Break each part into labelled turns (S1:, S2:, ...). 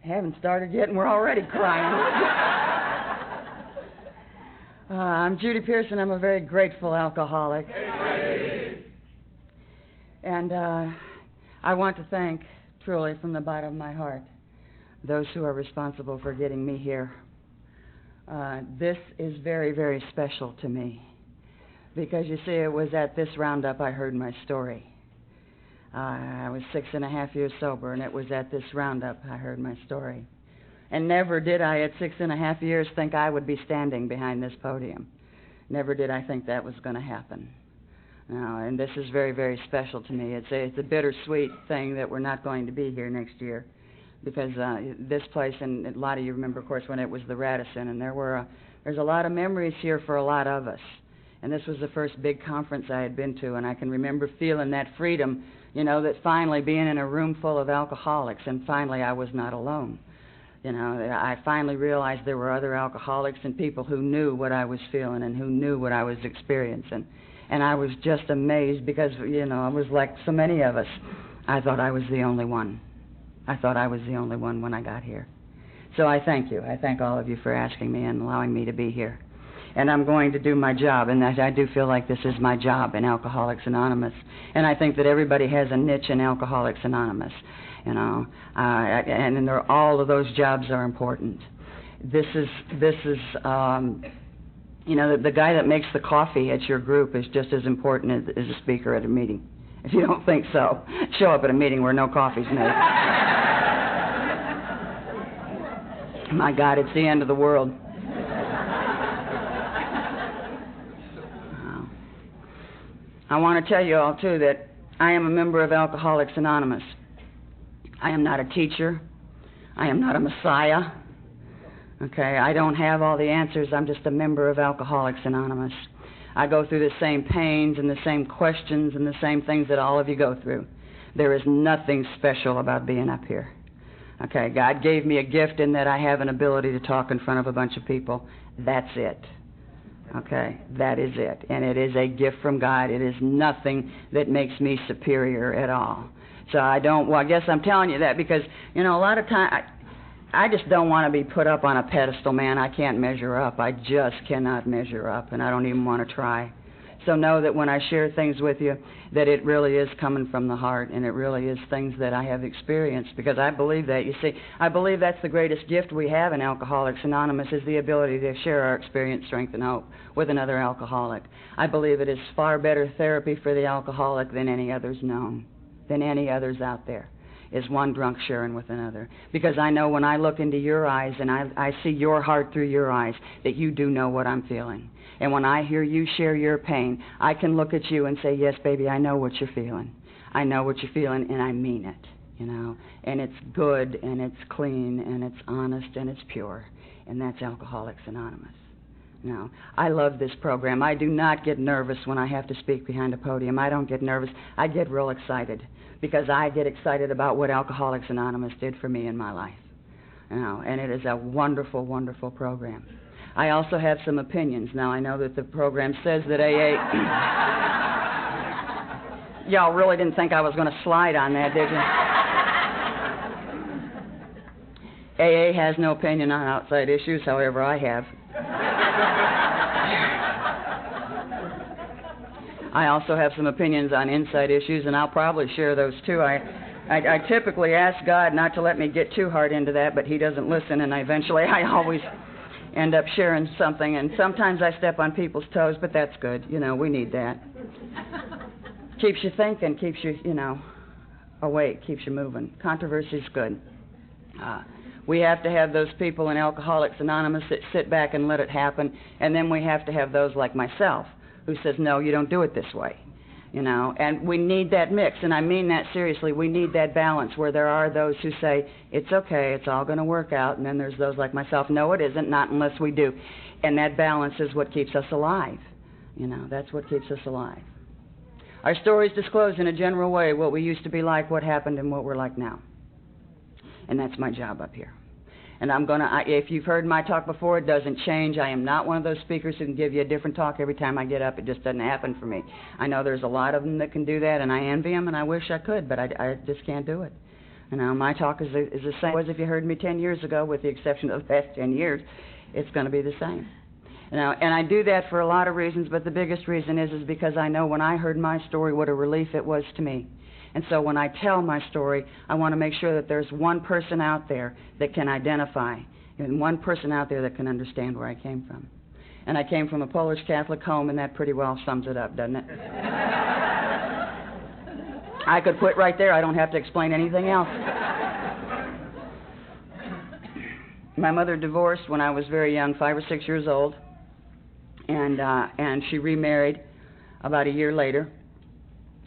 S1: Haven't started yet and we're already crying. I'm Judy P. and I'm a very grateful alcoholic. And I want to thank, truly, from the bottom of my heart, those who are responsible for getting me here. This is very, very special to me. Because, you see, it was at this Roundup I heard my story. I was 6.5 years sober, and it was at this Roundup I heard my story. And never did I, at 6.5 years, think I would be standing behind this podium. Never did I think that was going to happen. And this is very, very special to me. It's a bittersweet thing that we're not going to be here next year. Because this place, and a lot of you remember, of course, when it was the Radisson, and there's a lot of memories here for a lot of us. And this was the first big conference I had been to, and I can remember feeling that freedom, that finally being in a room full of alcoholics, and finally I was not alone. I finally realized there were other alcoholics and people who knew what I was feeling and who knew what I was experiencing. And I was just amazed because, I was like so many of us. I thought I was the only one. I thought I was the only one when I got here. So I thank you. I thank all of you for asking me and allowing me to be here. And I'm going to do my job, and I do feel like this is my job in Alcoholics Anonymous. And I think that everybody has a niche in Alcoholics Anonymous, and all of those jobs are important. This is the guy that makes the coffee at your group is just as important as a speaker at a meeting. If you don't think so, show up at a meeting where no coffee's made. My God, it's the end of the world. I want to tell you all, too, that I am a member of Alcoholics Anonymous. I am not a teacher. I am not a messiah. Okay, I don't have all the answers. I'm just a member of Alcoholics Anonymous. I go through the same pains and the same questions and the same things that all of you go through. There is nothing special about being up here. Okay, God gave me a gift in that I have an ability to talk in front of a bunch of people. That's it. Okay, that is it. And it is a gift from God. It is nothing that makes me superior at all. So I guess I'm telling you that because, a lot of time, I just don't want to be put up on a pedestal, man. I can't measure up. I just cannot measure up, and I don't even want to try. So know that when I share things with you, that it really is coming from the heart, and it really is things that I have experienced, because I believe that. You see, I believe that's the greatest gift we have in Alcoholics Anonymous is the ability to share our experience, strength, and hope with another alcoholic. I believe it is far better therapy for the alcoholic than any others known, than any others out there, is one drunk sharing with another. Because I know when I look into your eyes and I see your heart through your eyes, that you do know what I'm feeling. And when I hear you share your pain, I can look at you and say, yes, baby, I know what you're feeling. I know what you're feeling, and I mean it, And it's good, and it's clean, and it's honest, and it's pure. And that's Alcoholics Anonymous. Now, I love this program. I do not get nervous when I have to speak behind a podium. I don't get nervous. I get real excited because I get excited about what Alcoholics Anonymous did for me in my life. And it is a wonderful, wonderful program. I also have some opinions. Now, I know that the program says that AA... Y'all really didn't think I was going to slide on that, did you? AA has no opinion on outside issues, however, I have. I also have some opinions on inside issues, and I'll probably share those too. I typically ask God not to let me get too hard into that, but He doesn't listen, and eventually I always end up sharing something, and sometimes I step on people's toes, but that's good. We need that. Keeps you thinking, keeps you, awake, keeps you moving. Controversy's good. We have to have those people in Alcoholics Anonymous that sit back and let it happen, and then we have to have those like myself who says, no, you don't do it this way. And we need that mix, and I mean that seriously. We need that balance where there are those who say, it's okay, it's all going to work out, and then there's those like myself, no, it isn't, not unless we do. And that balance is what keeps us alive. That's what keeps us alive. Our stories disclose in a general way what we used to be like, what happened, and what we're like now. And that's my job up here. And if you've heard my talk before, it doesn't change. I am not one of those speakers who can give you a different talk every time I get up. It just doesn't happen for me. I know there's a lot of them that can do that, and I envy them, and I wish I could, but I just can't do it. My talk is the same as if you heard me 10 years ago, with the exception of the past 10 years. It's going to be the same. And I do that for a lot of reasons, but the biggest reason is because I know when I heard my story what a relief it was to me. And so when I tell my story, I want to make sure that there's one person out there that can identify, and one person out there that can understand where I came from. And I came from a Polish Catholic home, and that pretty well sums it up, doesn't it? I could quit right there. I don't have to explain anything else. My mother divorced when I was very young, 5 or 6 years old, and she remarried about a year later,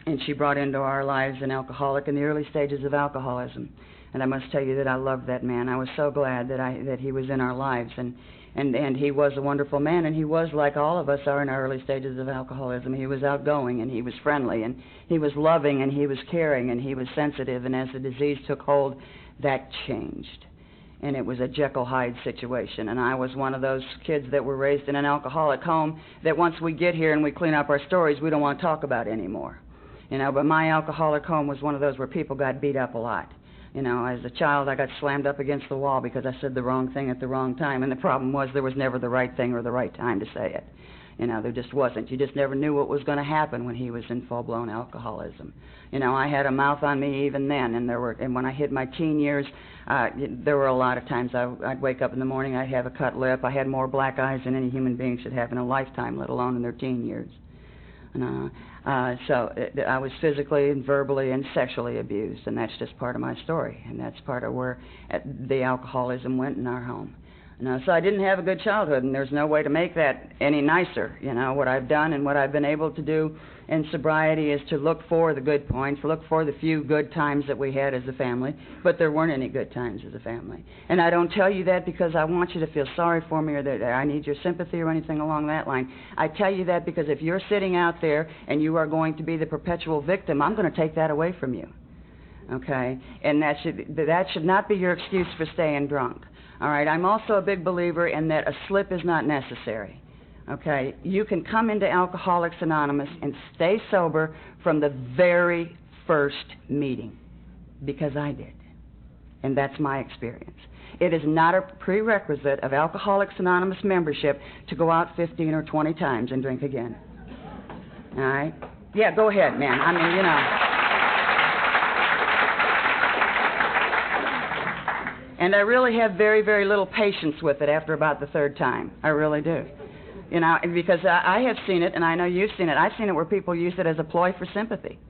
S1: and she brought into our lives an alcoholic in the early stages of alcoholism. And I must tell you that I loved that man. I was so glad that he was in our lives, and he was a wonderful man, and he was like all of us are in our early stages of alcoholism. He was outgoing, and he was friendly, and he was loving, and he was caring, and he was sensitive, and as the disease took hold, that changed. And it was a Jekyll-Hyde situation, and I was one of those kids that were raised in an alcoholic home that once we get here and we clean up our stories, we don't want to talk about anymore. But my alcoholic home was one of those where people got beat up a lot. As a child, I got slammed up against the wall because I said the wrong thing at the wrong time, and the problem was there was never the right thing or the right time to say it. There just wasn't. You just never knew what was going to happen when he was in full-blown alcoholism. I had a mouth on me even then, and when I hit my teen years, there were a lot of times I'd wake up in the morning, I'd have a cut lip. I had more black eyes than any human being should have in a lifetime, let alone in their teen years. So I was physically and verbally and sexually abused, and that's just part of my story, and that's part of where the alcoholism went in our home. So I didn't have a good childhood, and there's no way to make that any nicer. What I've done and what I've been able to do in sobriety is to look for the good points, look for the few good times that we had as a family, but there weren't any good times as a family. And I don't tell you that because I want you to feel sorry for me or that I need your sympathy or anything along that line. I tell you that because if you're sitting out there and you are going to be the perpetual victim, I'm going to take that away from you. Okay? And that should not be your excuse for staying drunk. All right, I'm also a big believer in that a slip is not necessary. Okay, you can come into Alcoholics Anonymous and stay sober from the very first meeting, because I did, and that's my experience. It is not a prerequisite of Alcoholics Anonymous membership to go out 15 or 20 times and drink again. All right? Yeah, go ahead, man. I mean, And I really have very, very little patience with it after about the third time. I really do. Because I have seen it, and I know you've seen it. I've seen it where people use it as a ploy for sympathy.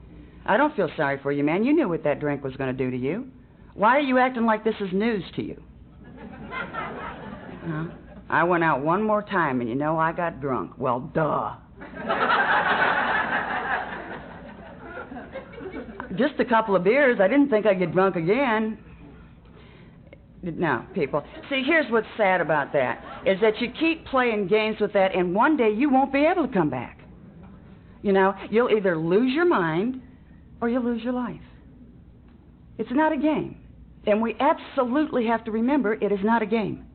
S1: I don't feel sorry for you, man. You knew what that drink was going to do to you. Why are you acting like this is news to you? I went out one more time, and I got drunk. Well, duh. Just a couple of beers. I didn't think I'd get drunk again. No, people. See, here's what's sad about that, is that you keep playing games with that, and one day you won't be able to come back. You'll either lose your mind or you'll lose your life. It's not a game. And we absolutely have to remember it is not a game.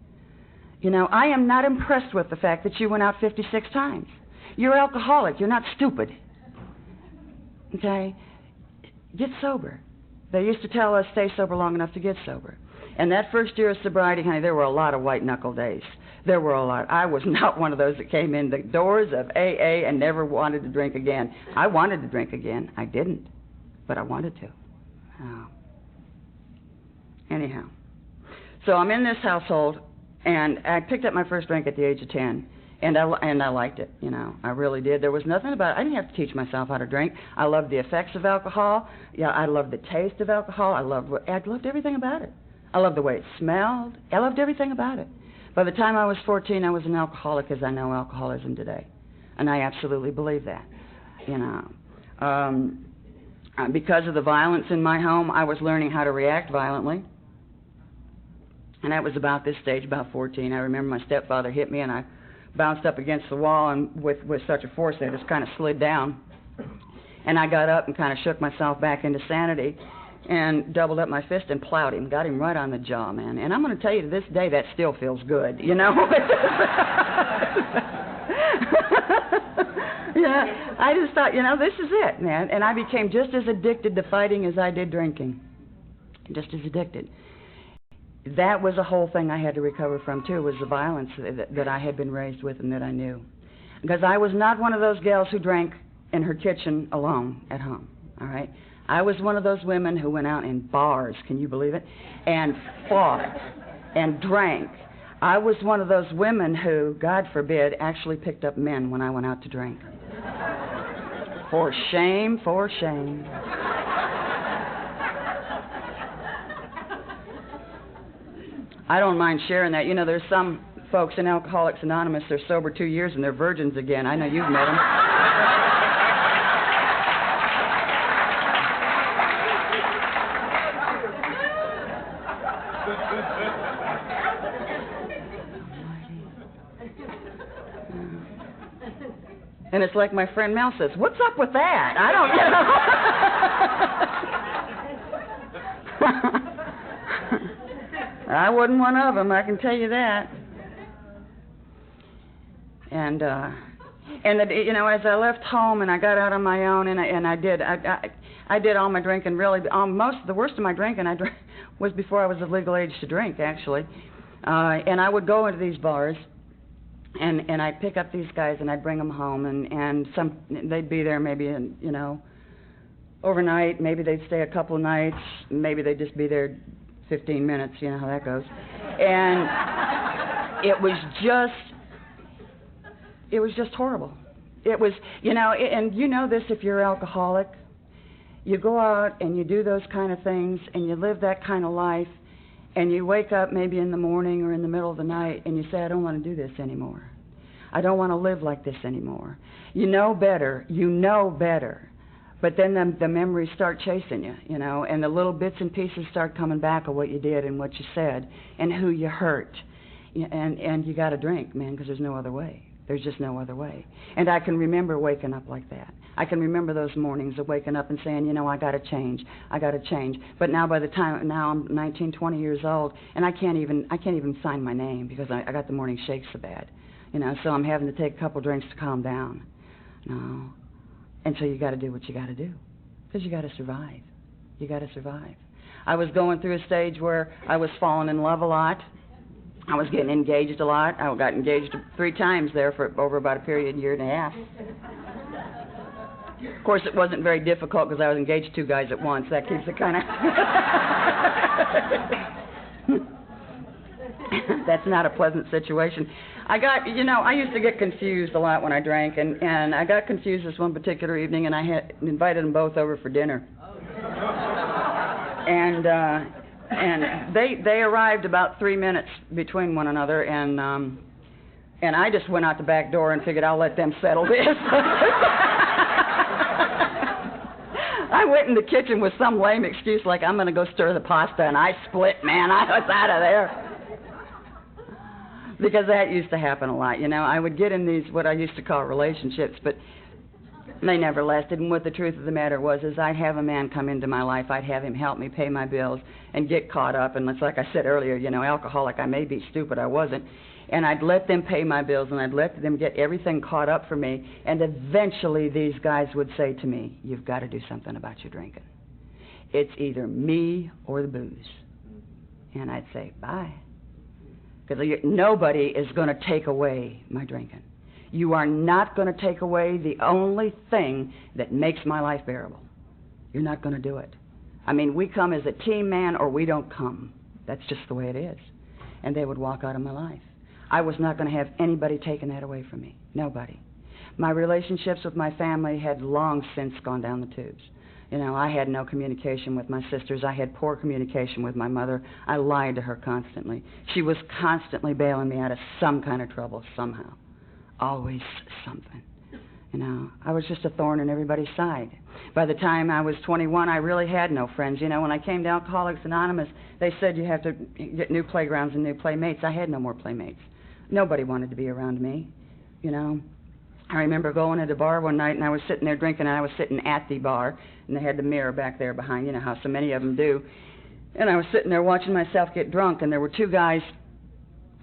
S1: I am not impressed with the fact that you went out 56 times. You're alcoholic. You're not stupid. Okay? Get sober. They used to tell us stay sober long enough to get sober. And that first year of sobriety, honey, there were a lot of white-knuckle days. There were a lot. I was not one of those that came in the doors of AA and never wanted to drink again. I wanted to drink again. I didn't, but I wanted to. Anyhow, so I'm in this household, and I picked up my first drink at the age of 10, and I liked it. I really did. There was nothing about it. I didn't have to teach myself how to drink. I loved the effects of alcohol. Yeah, I loved the taste of alcohol. I loved everything about it. I loved the way it smelled. I loved everything about it. By the time I was 14, I was an alcoholic as I know alcoholism today. And I absolutely believe that. Because of the violence in my home, I was learning how to react violently. And that was about this stage, about 14. I remember my stepfather hit me, and I bounced up against the wall and with such a force that I just kind of slid down. And I got up and kind of shook myself back into sanity, and doubled up my fist and plowed him, got him right on the jaw, man. And I'm going to tell you, to this day, that still feels good, Yeah, I just thought, this is it, man. And I became just as addicted to fighting as I did drinking. just as addicted. That was a whole thing I had to recover from, too, was the violence that I had been raised with and that I knew. Because I was not one of those gals who drank in her kitchen alone at home, all right? I was one of those women who went out in bars, can you believe it, and fought and drank. I was one of those women who, God forbid, actually picked up men when I went out to drink. For shame, for shame. I don't mind sharing that. You know, there's some folks in Alcoholics Anonymous, they're sober 2 years and they're virgins again. I know you've met them. And it's like my friend Mel says, what's up with that? I don't know. I wasn't one of them, I can tell you that. And you know, as I left home and I got out on my own, and I did all my drinking. Really, the worst of my drinking I drank was before I was of legal age to drink, actually. And I would go into these bars, and I'd pick up these guys and I'd bring them home, and they'd be there maybe, you know, overnight. Maybe they'd stay a couple of nights. Maybe they'd just be there 15 minutes. You know how that goes. And it was just horrible. It was, you know, and you know this if you're alcoholic. You go out and you do those kind of things and you live that kind of life, and you wake up maybe in the morning or in the middle of the night and you say, I don't want to do this anymore. I don't want to live like this anymore. You know better. But then the memories start chasing you, you know, and the little bits and pieces start coming back of what you did and what you said and who you hurt. And you got to drink, man, because there's no other way. There's just no other way. And I can remember waking up like that. I can remember those mornings of waking up and saying, you know, I got to change. But now now I'm 19, 20 years old, and I can't even sign my name because I got the morning shakes so bad. You know, so I'm having to take a couple drinks to calm down. No. And so you got to do what you got to do, because you got to survive. I was going through a stage where I was falling in love a lot. I was getting engaged a lot. I got engaged 3 times there for over about a period, year and a half. Of course, it wasn't very difficult because I was engaged to 2 guys at once. That keeps it kind of... That's not a pleasant situation. I used to get confused a lot when I drank, and I got confused this one particular evening, and I had invited them both over for dinner. And they arrived about 3 minutes between one another, and I just went out the back door and figured I'll let them settle this. I went in the kitchen with some lame excuse like I'm going to go stir the pasta, and I split, man. I was out of there. Because that used to happen a lot, you know. I would get in these, what I used to call relationships, but they never lasted. And what the truth of the matter was is I'd have a man come into my life. I'd have him help me pay my bills and get caught up. And it's like I said earlier, you know, alcoholic, I may be stupid, I wasn't. And I'd let them pay my bills, and I'd let them get everything caught up for me. And eventually these guys would say to me, you've got to do something about your drinking. It's either me or the booze. And I'd say, bye. Because nobody is going to take away my drinking. You are not going to take away the only thing that makes my life bearable. You're not going to do it. I mean, we come as a team, man, or we don't come. That's just the way it is. And they would walk out of my life. I was not going to have anybody taking that away from me. Nobody. My relationships with my family had long since gone down the tubes. You know, I had no communication with my sisters. I had poor communication with my mother. I lied to her constantly. She was constantly bailing me out of some kind of trouble somehow. Always something. You know, I was just a thorn in everybody's side. By the time I was 21, I really had no friends. You know, when I came to Alcoholics Anonymous, they said you have to get new playgrounds and new playmates. I had no more playmates. Nobody wanted to be around me, you know. I remember going at a bar one night, and I was sitting there drinking, and I was sitting at the bar, and they had the mirror back there behind, you know how so many of them do. And I was sitting there watching myself get drunk, and there were 2 guys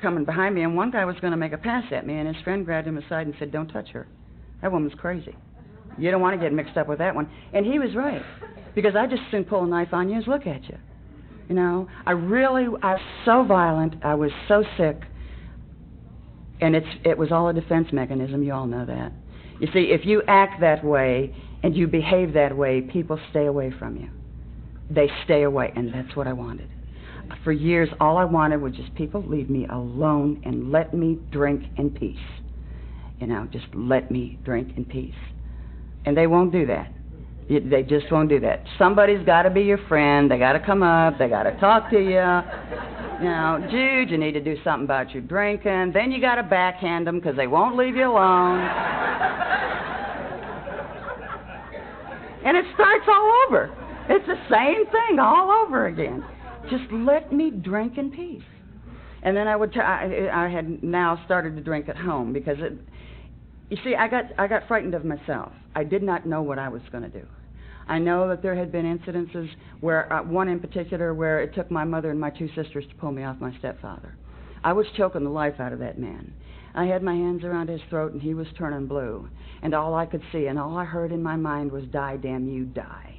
S1: coming behind me, and one guy was going to make a pass at me, and his friend grabbed him aside and said, don't touch her. That woman's crazy. You don't want to get mixed up with that one. And he was right, because I just soon pull a knife on you as look at you. You know, I was so violent, I was so sick, and it was all a defense mechanism, you all know that. You see, if you act that way and you behave that way, people stay away from you. They stay away, and that's what I wanted. For years, all I wanted was just people leave me alone and let me drink in peace. You know, just let me drink in peace. And they won't do that. They just won't do that. Somebody's got to be your friend. They got to come up. They got to talk to you. You know, Jude, you need to do something about your drinking. Then you got to backhand them because they won't leave you alone. And it starts all over. It's the same thing all over again. Just let me drink in peace. And then I had now started to drink at home because you see, I got frightened of myself. I did not know what I was going to do. I know that there had been incidences where, one in particular, where it took my mother and my two sisters to pull me off my stepfather. I was choking the life out of that man. I had my hands around his throat and he was turning blue. And all I could see and all I heard in my mind was, die, damn you, die.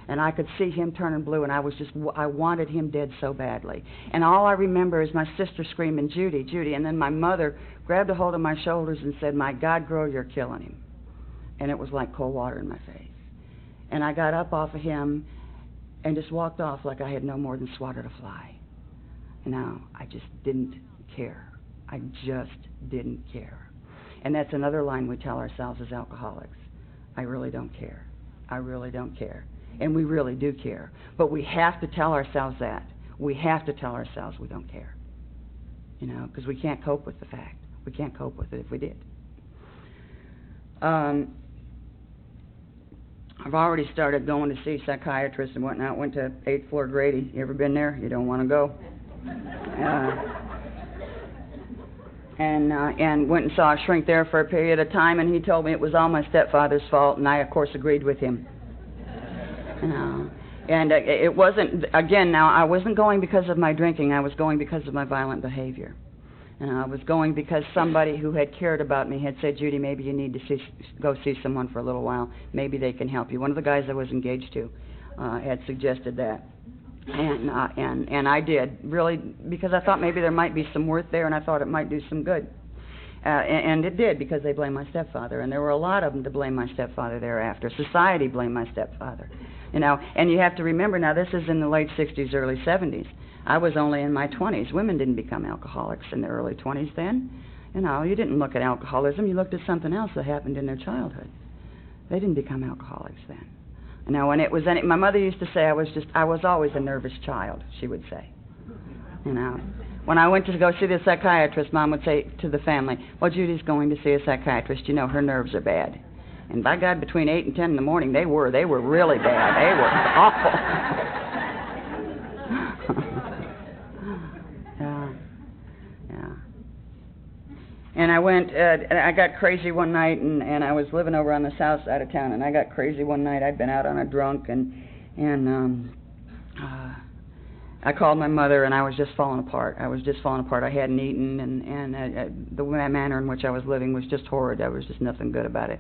S1: And I could see him turning blue, and I wanted him dead so badly. And all I remember is my sister screaming, Judy, Judy, and then my mother grabbed a hold of my shoulders and said, my God, girl, you're killing him. And it was like cold water in my face. And I got up off of him and just walked off like I had no more than swatted a fly. You know, I just didn't care. I just didn't care. And that's another line we tell ourselves as alcoholics. I really don't care. I really don't care. And we really do care. But we have to tell ourselves that. We have to tell ourselves we don't care. You know, because we can't cope with the fact. We can't cope with it if we did. I've already started going to see psychiatrists and whatnot. Went to 8th floor Grady. You ever been there? You don't want to go. And went and saw a shrink there for a period of time, and he told me it was all my stepfather's fault, and I, of course, agreed with him. And it wasn't, again, now, I wasn't going because of my drinking. I was going because of my violent behavior. And I was going because somebody who had cared about me had said, Judy, maybe you need to go see someone for a little while. Maybe they can help you. One of the guys I was engaged to had suggested that. And I did, really, because I thought maybe there might be some worth there, and I thought it might do some good. And it did, because they blamed my stepfather. And there were a lot of them to blame my stepfather thereafter. Society blamed my stepfather. You know, and you have to remember, now this is in the late 60s, early 70s. I was only in my 20s. Women didn't become alcoholics in their early 20s then. You know, you didn't look at alcoholism. You looked at something else that happened in their childhood. They didn't become alcoholics then. You know, and it was, my mother used to say I was always a nervous child, she would say. You know, when I went to go see the psychiatrist, Mom would say to the family, well, Judy's going to see a psychiatrist. You know, her nerves are bad. And by God, between 8 and 10 in the morning, they were really bad. They were awful. Yeah. And I went, I got crazy one night, and I was living over on the south side of town, and I got crazy one night. I'd been out on a drunk, and I called my mother, and I was just falling apart. I hadn't eaten, and the manner in which I was living was just horrid. There was just nothing good about it.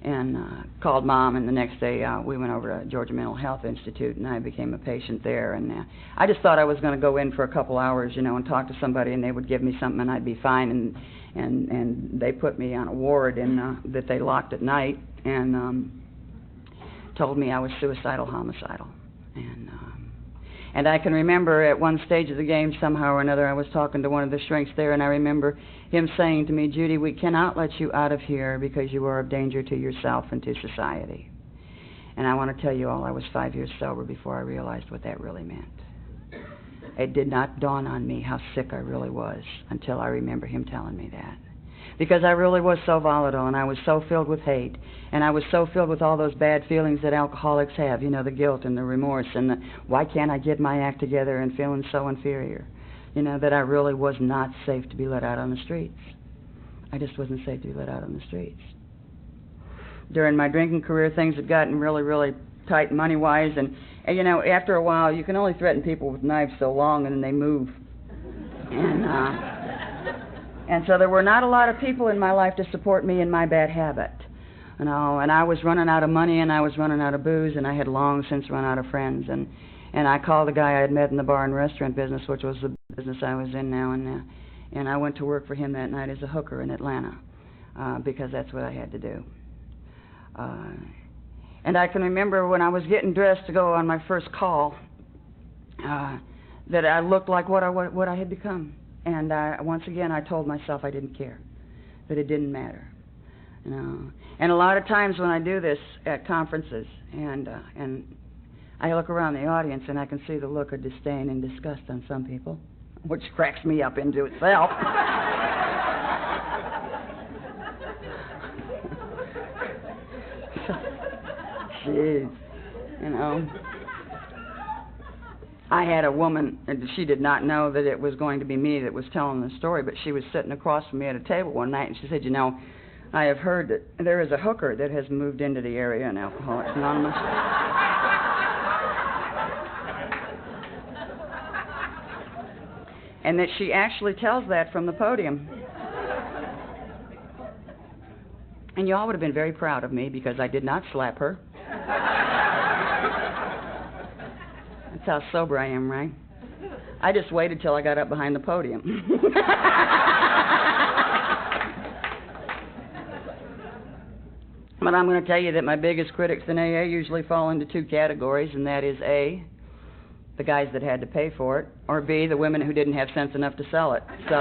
S1: And called Mom, and the next day we went over to Georgia Mental Health Institute, and I became a patient there. And I just thought I was going to go in for a couple hours, you know, and talk to somebody, and they would give me something, and I'd be fine. And they put me on a ward that they locked at night, and told me I was suicidal, homicidal. And I can remember at one stage of the game, somehow or another, I was talking to one of the shrinks there, and I remember him saying to me, Judy, we cannot let you out of here because you are of danger to yourself and to society. And I want to tell you all, I was 5 years sober before I realized what that really meant. It did not dawn on me how sick I really was until I remember him telling me that. Because I really was so volatile, and I was so filled with hate, and I was so filled with all those bad feelings that alcoholics have, you know, the guilt and the remorse and the why can't I get my act together and feeling so inferior, you know, that I really was not safe to be let out on the streets. I just wasn't safe to be let out on the streets. During my drinking career, things had gotten really, really tight money-wise, and you know, after a while, you can only threaten people with knives so long, and then they move. And so there were not a lot of people in my life to support me in my bad habit. You know, and I was running out of money, and I was running out of booze, and I had long since run out of friends. And And I called a guy I had met in the bar and restaurant business, which was the business I was in now, and I went to work for him that night as a hooker in Atlanta, because that's what I had to do. And I can remember when I was getting dressed to go on my first call, that I looked like what I had become. And once again, I told myself I didn't care, that it didn't matter. You know. And a lot of times when I do this at conferences, and I look around the audience and I can see the look of disdain and disgust on some people, which cracks me up into itself. Jeez, you know. I had a woman, and she did not know that it was going to be me that was telling the story, but she was sitting across from me at a table one night, and she said, you know, I have heard that there is a hooker that has moved into the area in Alcoholics Anonymous. And that she actually tells that from the podium. And you all would have been very proud of me because I did not slap her. That's how sober I am, right? I just waited till I got up behind the podium. But I'm going to tell you that my biggest critics in AA usually fall into two categories, and that is A, the guys that had to pay for it, or B, the women who didn't have sense enough to sell it. So...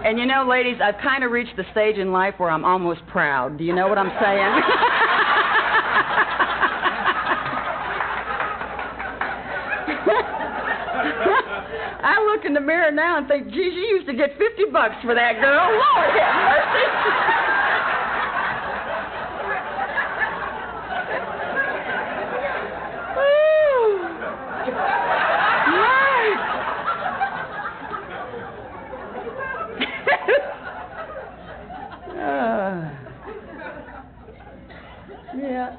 S1: And you know, ladies, I've kind of reached the stage in life where I'm almost proud. Do you know what I'm saying? I look in the mirror now and think, geez, you used to get $50 for that girl. Lord have mercy. Yeah.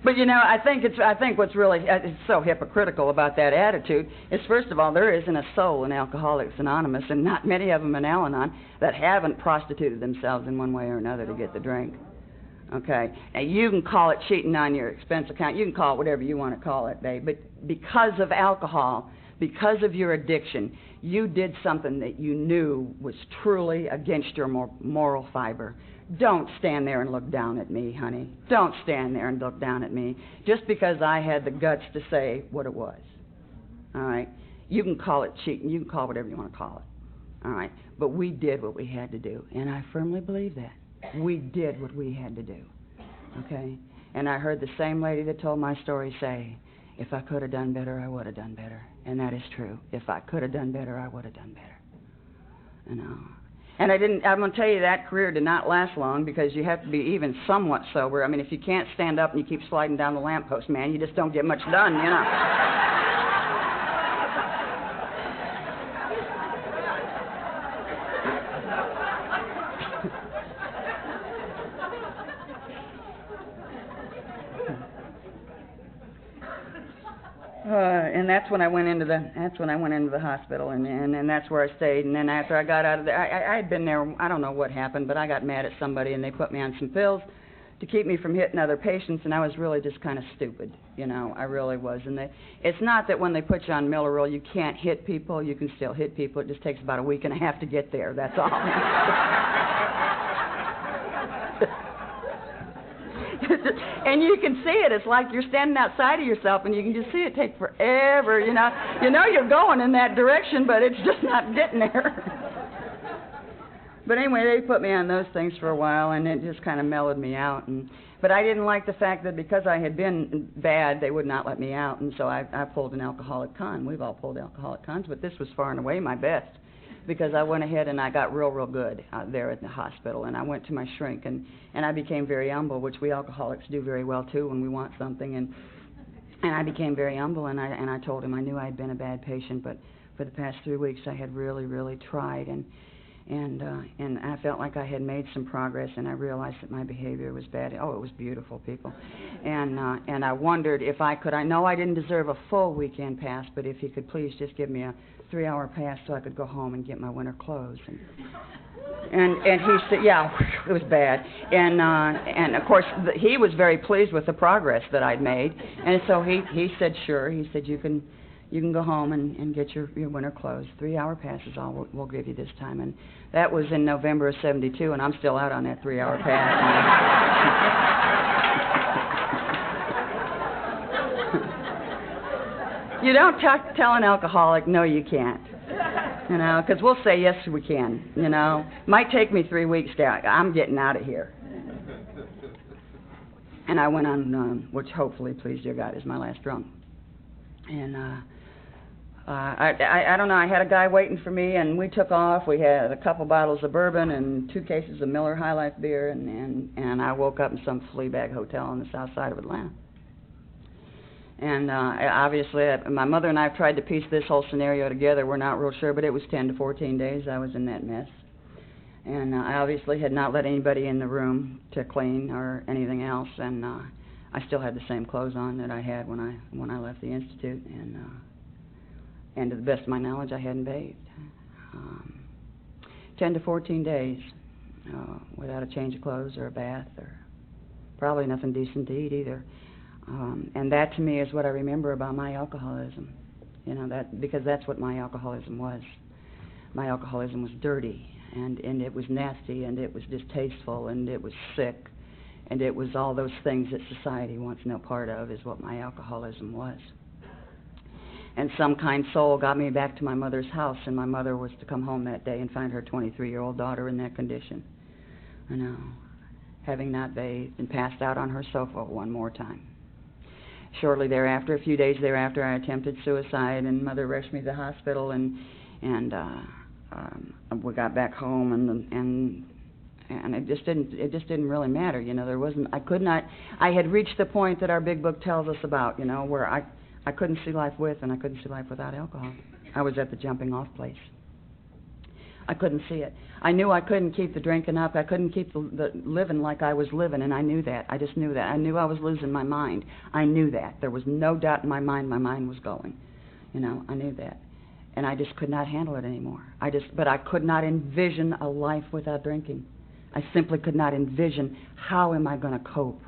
S1: But you know, I think what's really it's so hypocritical about that attitude is, first of all, there isn't a soul in Alcoholics Anonymous, and not many of them in Al-Anon, that haven't prostituted themselves in one way or another to get the drink. Okay? Now, you can call it cheating on your expense account. You can call it whatever you want to call it, babe. But because of alcohol, because of your addiction, you did something that you knew was truly against your moral fiber. Don't stand there and look down at me, honey. Don't stand there and look down at me just because I had the guts to say what it was. All right? You can call it cheating. You can call it whatever you want to call it. All right? But we did what we had to do, and I firmly believe that. We did what we had to do. Okay? And I heard the same lady that told my story say, if I could have done better, I would have done better. And that is true. If I could have done better, I would have done better. You know? And I'm going to tell you, that career did not last long because you have to be even somewhat sober. I mean, if you can't stand up and you keep sliding down the lamppost, man, you just don't get much done, you know. And that's when I went into the hospital, and that's where I stayed. And then after I got out of there, I had been there. I don't know what happened, but I got mad at somebody, and they put me on some pills to keep me from hitting other patients. And I was really just kind of stupid, you know. I really was. And it's not that when they put you on Miller Roll you can't hit people. You can still hit people. It just takes about a week and a half to get there. That's all. And you can see it. It's like you're standing outside of yourself, and you can just see it take forever, you know. You know you're going in that direction, but it's just not getting there. But anyway, they put me on those things for a while, and it just kind of mellowed me out. But I didn't like the fact that because I had been bad, they would not let me out, and so I pulled an alcoholic con. We've all pulled alcoholic cons, but this was far and away my best, because I went ahead and I got real good there at the hospital, and I went to my shrink, and I became very humble, which we alcoholics do very well too when we want something, and I became very humble, and I told him I knew I had been a bad patient, but for the past 3 weeks I had really tried, and And I felt like I had made some progress, and I realized that my behavior was bad. Oh, it was beautiful, people. And I wondered if I could. I know I didn't deserve a full weekend pass, but if he could please just give me a 3-hour pass so I could go home and get my winter clothes. And he said, yeah, it was bad. And of course, he was very pleased with the progress that I'd made. And so he said, sure. He said, you can go home and get your winter clothes. 3-hour pass is all we'll give you this time. And that was in November of '72, and I'm still out on that 3-hour pass. You don't tell an alcoholic, no, you can't. You know, because we'll say, yes, we can. You know, might take me 3 weeks to. I'm getting out of here. And I went on, which hopefully, please, dear God, is my last drunk. And I don't know. I had a guy waiting for me, and we took off. We had a couple bottles of bourbon and 2 cases of Miller High Life beer, and I woke up in some flea bag hotel on the south side of Atlanta. And obviously, my mother and I have tried to piece this whole scenario together. We're not real sure, but it was 10 to 14 days I was in that mess. And I obviously had not let anybody in the room to clean or anything else, and I still had the same clothes on that I had when I left the institute, and to the best of my knowledge, I hadn't bathed. 10 to 14 days without a change of clothes or a bath, or probably nothing decent to eat either. And that to me is what I remember about my alcoholism. You know, that because that's what my alcoholism was. My alcoholism was dirty, and it was nasty, and it was distasteful, and it was sick, and it was all those things that society wants no part of, is what my alcoholism was. And some kind soul got me back to my mother's house, and my mother was to come home that day and find her 23-year-old daughter in that condition. You know, having not bathed and passed out on her sofa one more time. Shortly thereafter, a few days thereafter, I attempted suicide, and Mother rushed me to the hospital, and we got back home, and it just didn't really matter. You know, I had reached the point that our big book tells us about, you know, where I couldn't see life with, and I couldn't see life without alcohol. I was at the jumping off place. I couldn't see it. I knew I couldn't keep the drinking up. I couldn't keep the living like I was living, and I knew that. I just knew that. I knew I was losing my mind. I knew that. There was no doubt in my mind was going. You know, I knew that. And I just could not handle it anymore. But I could not envision a life without drinking. I simply could not envision, how am I going to cope?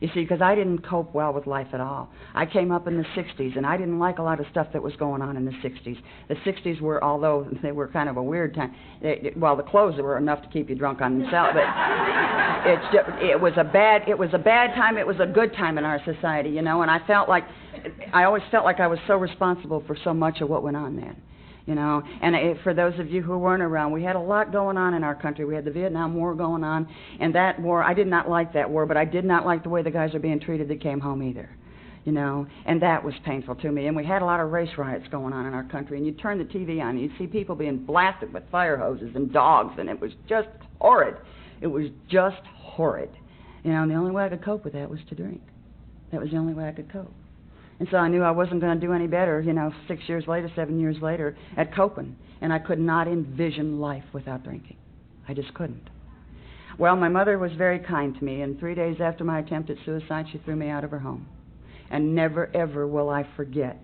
S1: You see, because I didn't cope well with life at all. I came up in the 60s, and I didn't like a lot of stuff that was going on in the 60s. The 60s were, although they were kind of a weird time, the clothes were enough to keep you drunk on themselves, but it was a bad time. It was a good time in our society, you know, and I always felt like I was so responsible for so much of what went on then. You know, and for those of you who weren't around, we had a lot going on in our country. We had the Vietnam War going on, and that war, I did not like that war, but I did not like the way the guys are being treated that came home either. You know, and that was painful to me. And we had a lot of race riots going on in our country, and you'd turn the TV on, and you'd see people being blasted with fire hoses and dogs, and it was just horrid. It was just horrid. You know, and the only way I could cope with that was to drink. That was the only way I could cope. And so I knew I wasn't going to do any better, you know, 6 years later, 7 years later, at coping. And I could not envision life without drinking. I just couldn't. Well, my mother was very kind to me, and 3 days after my attempt at suicide, she threw me out of her home. And never, ever will I forget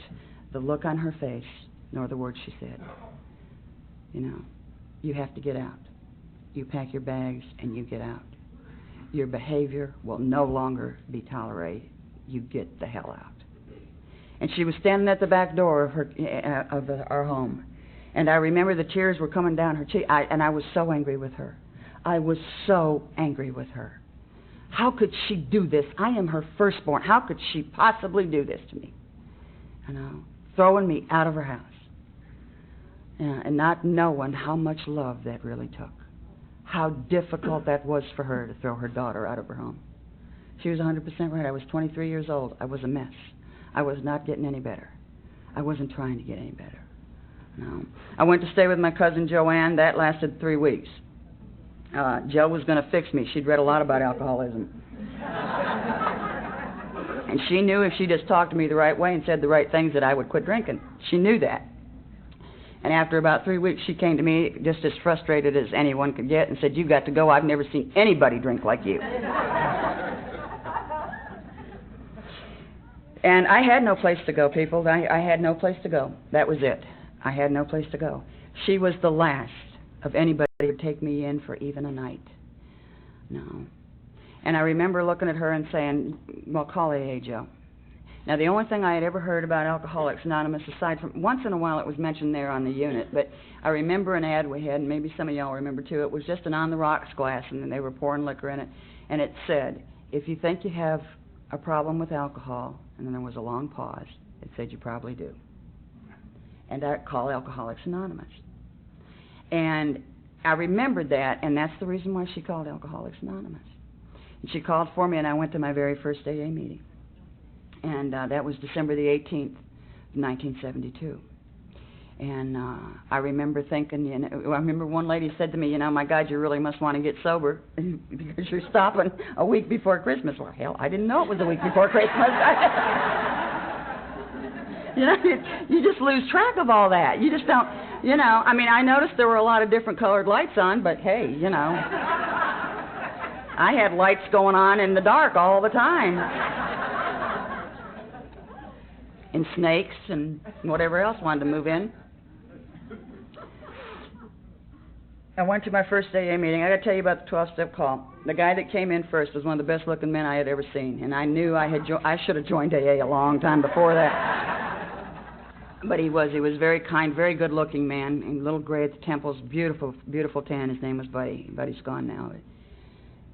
S1: the look on her face, nor the words she said. You know, you have to get out. You pack your bags and you get out. Your behavior will no longer be tolerated. You get the hell out. And she was standing at the back door of our home. And I remember the tears were coming down her cheek, and I was so angry with her. I was so angry with her. How could she do this? I am her firstborn. How could she possibly do this to me? You know, throwing me out of her house. And not knowing how much love that really took. How difficult that was for her to throw her daughter out of her home. She was 100% right. I was 23 years old. I was a mess. I was not getting any better. I wasn't trying to get any better. No. I went to stay with my cousin Joanne. That lasted 3 weeks. Jo was going to fix me. She'd read a lot about alcoholism. And she knew if she just talked to me the right way and said the right things that I would quit drinking. She knew that. And after about 3 weeks, she came to me just as frustrated as anyone could get and said, "You've got to go. I've never seen anybody drink like you." And I had no place to go, people. I had no place to go. That was it. I had no place to go. She was the last of anybody who would take me in for even a night. No. And I remember looking at her and saying, "Well, call AA, Joe." Now, the only thing I had ever heard about Alcoholics Anonymous, aside from once in a while it was mentioned there on the unit, but I remember an ad we had, and maybe some of y'all remember too. It was just an on-the-rocks glass, and then they were pouring liquor in it, and it said, "If you think you have a problem with alcohol," and then there was a long pause, it said, "You probably do." And I call Alcoholics Anonymous. And I remembered that, and that's the reason why she called Alcoholics Anonymous. And she called for me, and I went to my very first AA meeting. And that was December the 18th, 1972. And I remember thinking, I remember one lady said to me, "My God, you really must want to get sober because you're stopping a week before Christmas." Well, hell, I didn't know it was a week before Christmas. You just lose track of all that. You just don't, I noticed there were a lot of different colored lights on, but hey, I had lights going on in the dark all the time. And snakes and whatever else wanted to move in. I went to my first AA meeting. I got to tell you about the 12-step call. The guy that came in first was one of the best-looking men I had ever seen, and I knew I should have joined AA a long time before that. But he was very kind, very good-looking man, and a little gray at the temples, beautiful, beautiful tan. His name was Buddy. Buddy's gone now.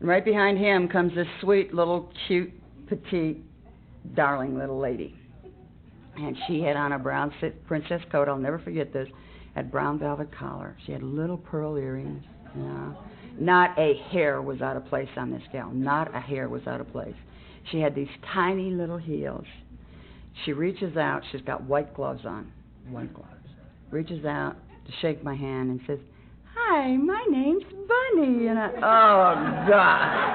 S1: And right behind him comes this sweet little, cute, petite, darling little lady. And she had on a brown princess coat. I'll never forget this. Had brown velvet collar. She had little pearl earrings. Not a hair was out of place on this gal. Not a hair was out of place. She had these tiny little heels. She reaches out. She's got white gloves on. White gloves. Reaches out to shake my hand and says, "Hi, my name's Bunny." And oh, God.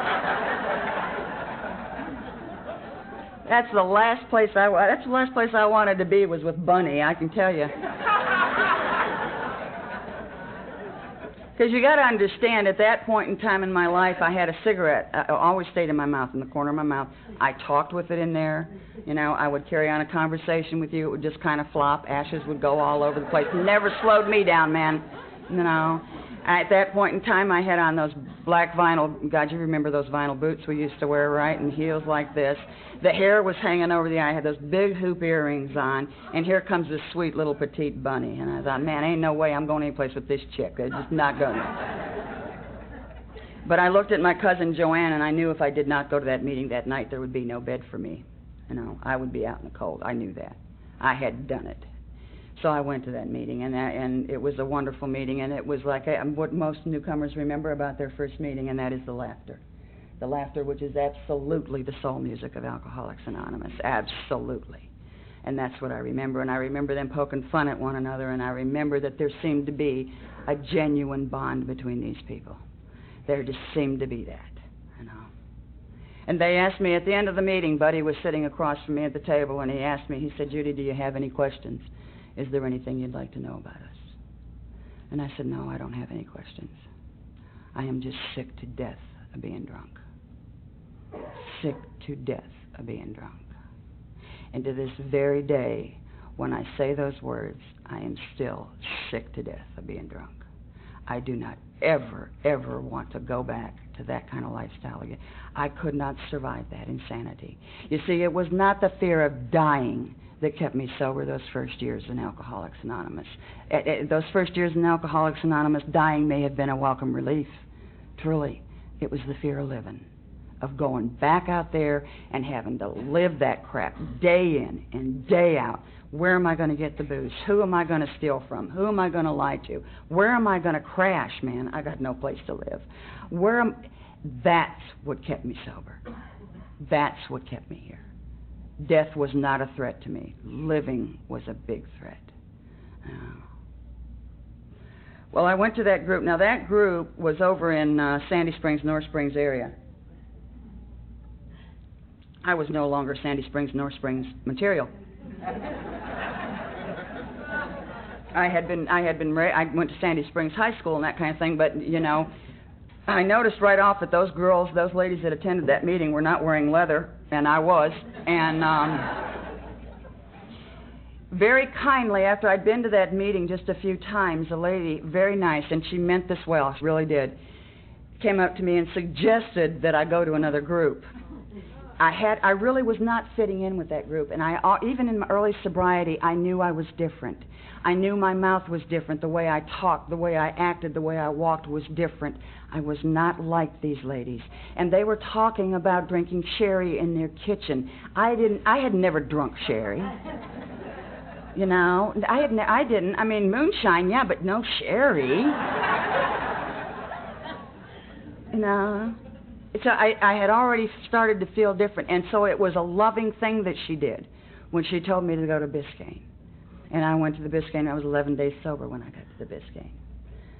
S1: That's the last place I wanted to be, was with Bunny, I can tell you. Because you got to understand, at that point in time in my life, I had a cigarette. I always stayed in my mouth, in the corner of my mouth. I talked with it in there. I would carry on a conversation with you. It would just kind of flop. Ashes would go all over the place. It never slowed me down, man. At that point in time, I had on those black vinyl, God, you remember those vinyl boots we used to wear, right? And heels like this. The hair was hanging over the eye. I had those big hoop earrings on. And here comes this sweet little petite Bunny. And I thought, man, ain't no way I'm going any place with this chick. It's just not going to. But I looked at my cousin Joanne, and I knew if I did not go to that meeting that night, there would be no bed for me. I would be out in the cold. I knew that. I had done it. So I went to that meeting, and it was a wonderful meeting, and it was like what most newcomers remember about their first meeting, and that is the laughter. The laughter, which is absolutely the soul music of Alcoholics Anonymous, absolutely. And that's what I remember, and I remember them poking fun at one another, and I remember that there seemed to be a genuine bond between these people. There just seemed to be that, And they asked me at the end of the meeting, Buddy was sitting across from me at the table, and he asked me, he said, "Judy, do you have any questions? Is there anything you'd like to know about us?" And I said, "No, I don't have any questions. I am just sick to death of being drunk. Sick to death of being drunk." And to this very day, when I say those words, I am still sick to death of being drunk. I do not ever, ever want to go back to that kind of lifestyle again. I could not survive that insanity. You see, it was not the fear of dying that kept me sober those first years in Alcoholics Anonymous. Those first years in Alcoholics Anonymous, dying may have been a welcome relief. Truly, it was the fear of living, of going back out there and having to live that crap day in and day out. Where am I going to get the booze? Who am I going to steal from? Who am I going to lie to? Where am I going to crash, man? I got no place to live. That's what kept me sober. That's what kept me here. Death was not a threat to me. Living was a big threat. Well, I went to that group. Now, that group was over in Sandy Springs, North Springs area. I was no longer Sandy Springs, North Springs material. I went to Sandy Springs High School and that kind of thing, but, you know, I noticed right off that those girls, those ladies that attended that meeting were not wearing leather, and I was, and very kindly, after I'd been to that meeting just a few times, a lady, very nice, and she meant this well, she really did, came up to me and suggested that I go to another group. I really was not fitting in with that group, and even in my early sobriety, I knew I was different. I knew my mouth was different, the way I talked, the way I acted, the way I walked was different. I was not like these ladies. And they were talking about drinking sherry in their kitchen. I had never drunk sherry. You know, I didn't. I mean, moonshine, yeah, but no sherry. You know. So I had already started to feel different, and so it was a loving thing that she did when she told me to go to Biscayne. And I went to the Biscayne. I was 11 days sober when I got to the Biscayne.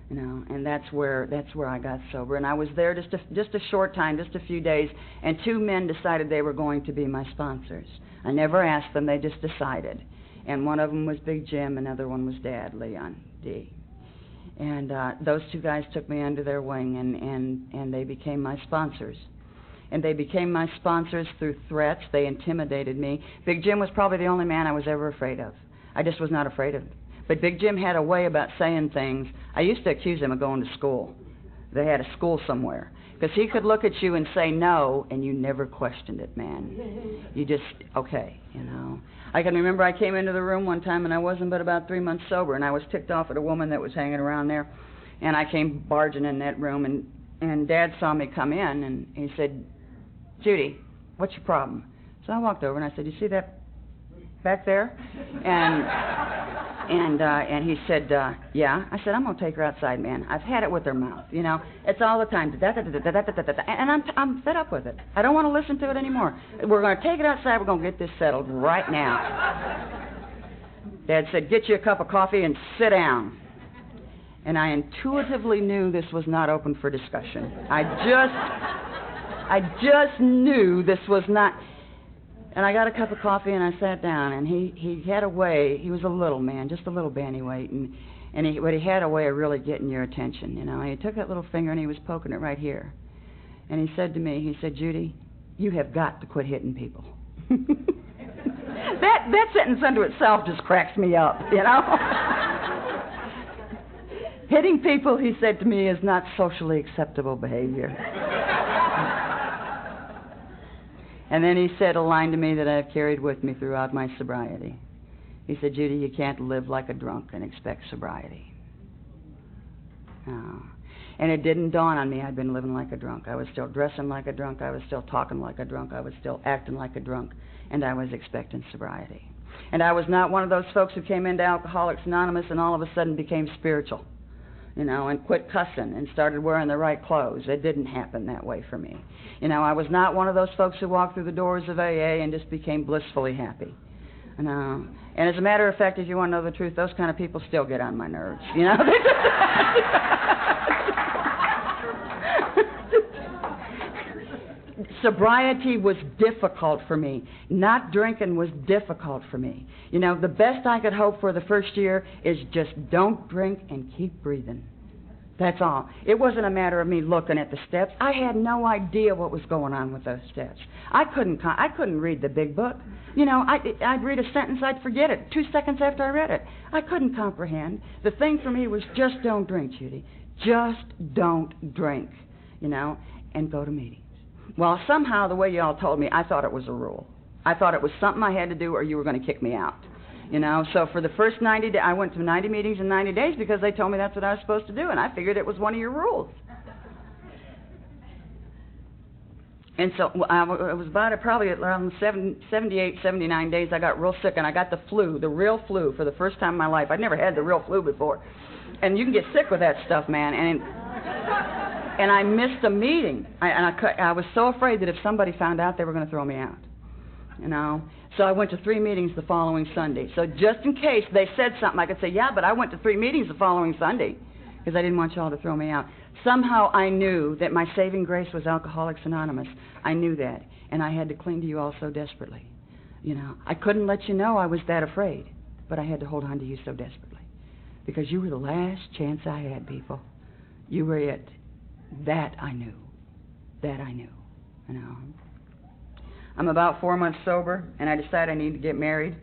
S1: You know, and that's where I got sober. And I was there just a short time, just a few days, and two men decided they were going to be my sponsors. I never asked them, they just decided. And one of them was Big Jim, another one was Dad, Leon D. And those two guys took me under their wing, and they became my sponsors. And they became my sponsors through threats. They intimidated me. Big Jim was probably the only man I was ever afraid of. I just was not afraid of him. But Big Jim had a way about saying things. I used to accuse him of going to school. They had a school somewhere. Because he could look at you and say no, and you never questioned it, man. You just, okay, you know. I can remember I came into the room one time, and I wasn't but about 3 months sober, and I was ticked off at a woman that was hanging around there. And I came barging in that room, and Dad saw me come in, and he said, Judy, what's your problem? So I walked over, and I said, you see that back there? And he said, yeah. I said, I'm going to take her outside, man. I've had it with her mouth, you know. It's all the time. And I'm fed up with it. I don't want to listen to it anymore. We're going to take it outside. We're going to get this settled right now. Dad said, get you a cup of coffee and sit down. And I intuitively knew this was not open for discussion. I just knew this was not... And I got a cup of coffee and I sat down, and he had a way, he was a little man, just a little bannyweight, but he had a way of really getting your attention, you know. And he took that little finger and he was poking it right here. And he said to me, he said, Judy, you have got to quit hitting people. that sentence unto itself just cracks me up, you know. Hitting people, he said to me, is not socially acceptable behavior. And then he said a line to me that I've carried with me throughout my sobriety. He said, Judy, you can't live like a drunk and expect sobriety. No. And it didn't dawn on me I'd been living like a drunk. I was still dressing like a drunk. I was still talking like a drunk. I was still acting like a drunk. And I was expecting sobriety. And I was not one of those folks who came into Alcoholics Anonymous and all of a sudden became spiritual, you know, and quit cussing and started wearing the right clothes. It didn't happen that way for me. You know, I was not one of those folks who walked through the doors of AA and just became blissfully happy. You know, and as a matter of fact, if you want to know the truth, those kind of people still get on my nerves, you know. Sobriety was difficult for me. Not drinking was difficult for me. You know, the best I could hope for the first year is just don't drink and keep breathing. That's all. It wasn't a matter of me looking at the steps. I had no idea what was going on with those steps. I couldn't read the big book. You know, I'd read a sentence, I'd forget it 2 seconds after I read it. I couldn't comprehend. The thing for me was just don't drink, Judy. Just don't drink, you know, and go to meetings. Well, somehow, the way you all told me, I thought it was a rule. I thought it was something I had to do or you were going to kick me out. You know, so for the first 90 days, I went to 90 meetings in 90 days because they told me that's what I was supposed to do, and I figured it was one of your rules. And so it was about probably around 78, 79 days, I got real sick, and I got the flu, the real flu, for the first time in my life. I'd never had the real flu before. And you can get sick with that stuff, man. And I missed a meeting. I was so afraid that if somebody found out, they were going to throw me out. You know? So I went to 3 meetings the following Sunday. So just in case they said something, I could say, yeah, but I went to 3 meetings the following Sunday because I didn't want y'all to throw me out. Somehow I knew that my saving grace was Alcoholics Anonymous. I knew that. And I had to cling to you all so desperately. You know, I couldn't let you know I was that afraid, but I had to hold on to you so desperately. because you were the last chance I had, people. You were it. That I knew. That I knew. You know. I'm about 4 months sober, and I decide I need to get married.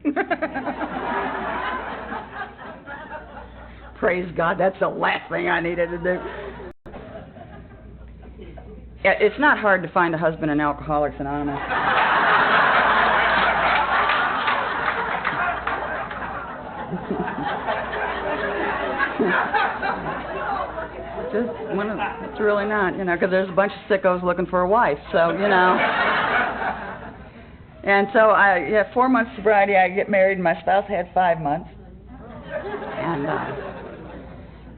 S1: Praise God, that's the last thing I needed to do. It's not hard to find a husband in Alcoholics Anonymous. It's really not, you know, because there's a bunch of sickos looking for a wife, so, you know. And so, 4 months sobriety, I get married, and my spouse had 5 months. And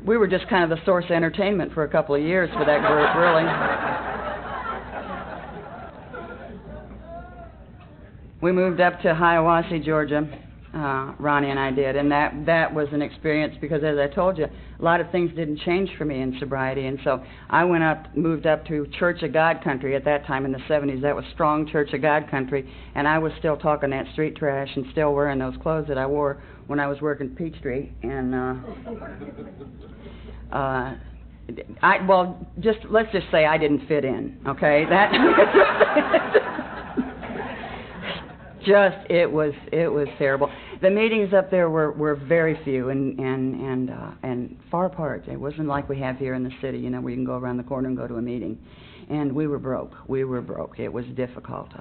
S1: we were just kind of the source of entertainment for a couple of years for that group, really. We moved up to Hiawassee, Georgia. Ronnie and I did, and that was an experience because, as I told you, a lot of things didn't change for me in sobriety, and so I moved up to Church of God country at that time in the 70s. That was strong Church of God country, and I was still talking that street trash and still wearing those clothes that I wore when I was working Peachtree, and let's just say I didn't fit in, okay? It was terrible. The meetings up there were very few and far apart. It wasn't like we have here in the city, you know, where you can go around the corner and go to a meeting. And we were broke. It was difficult.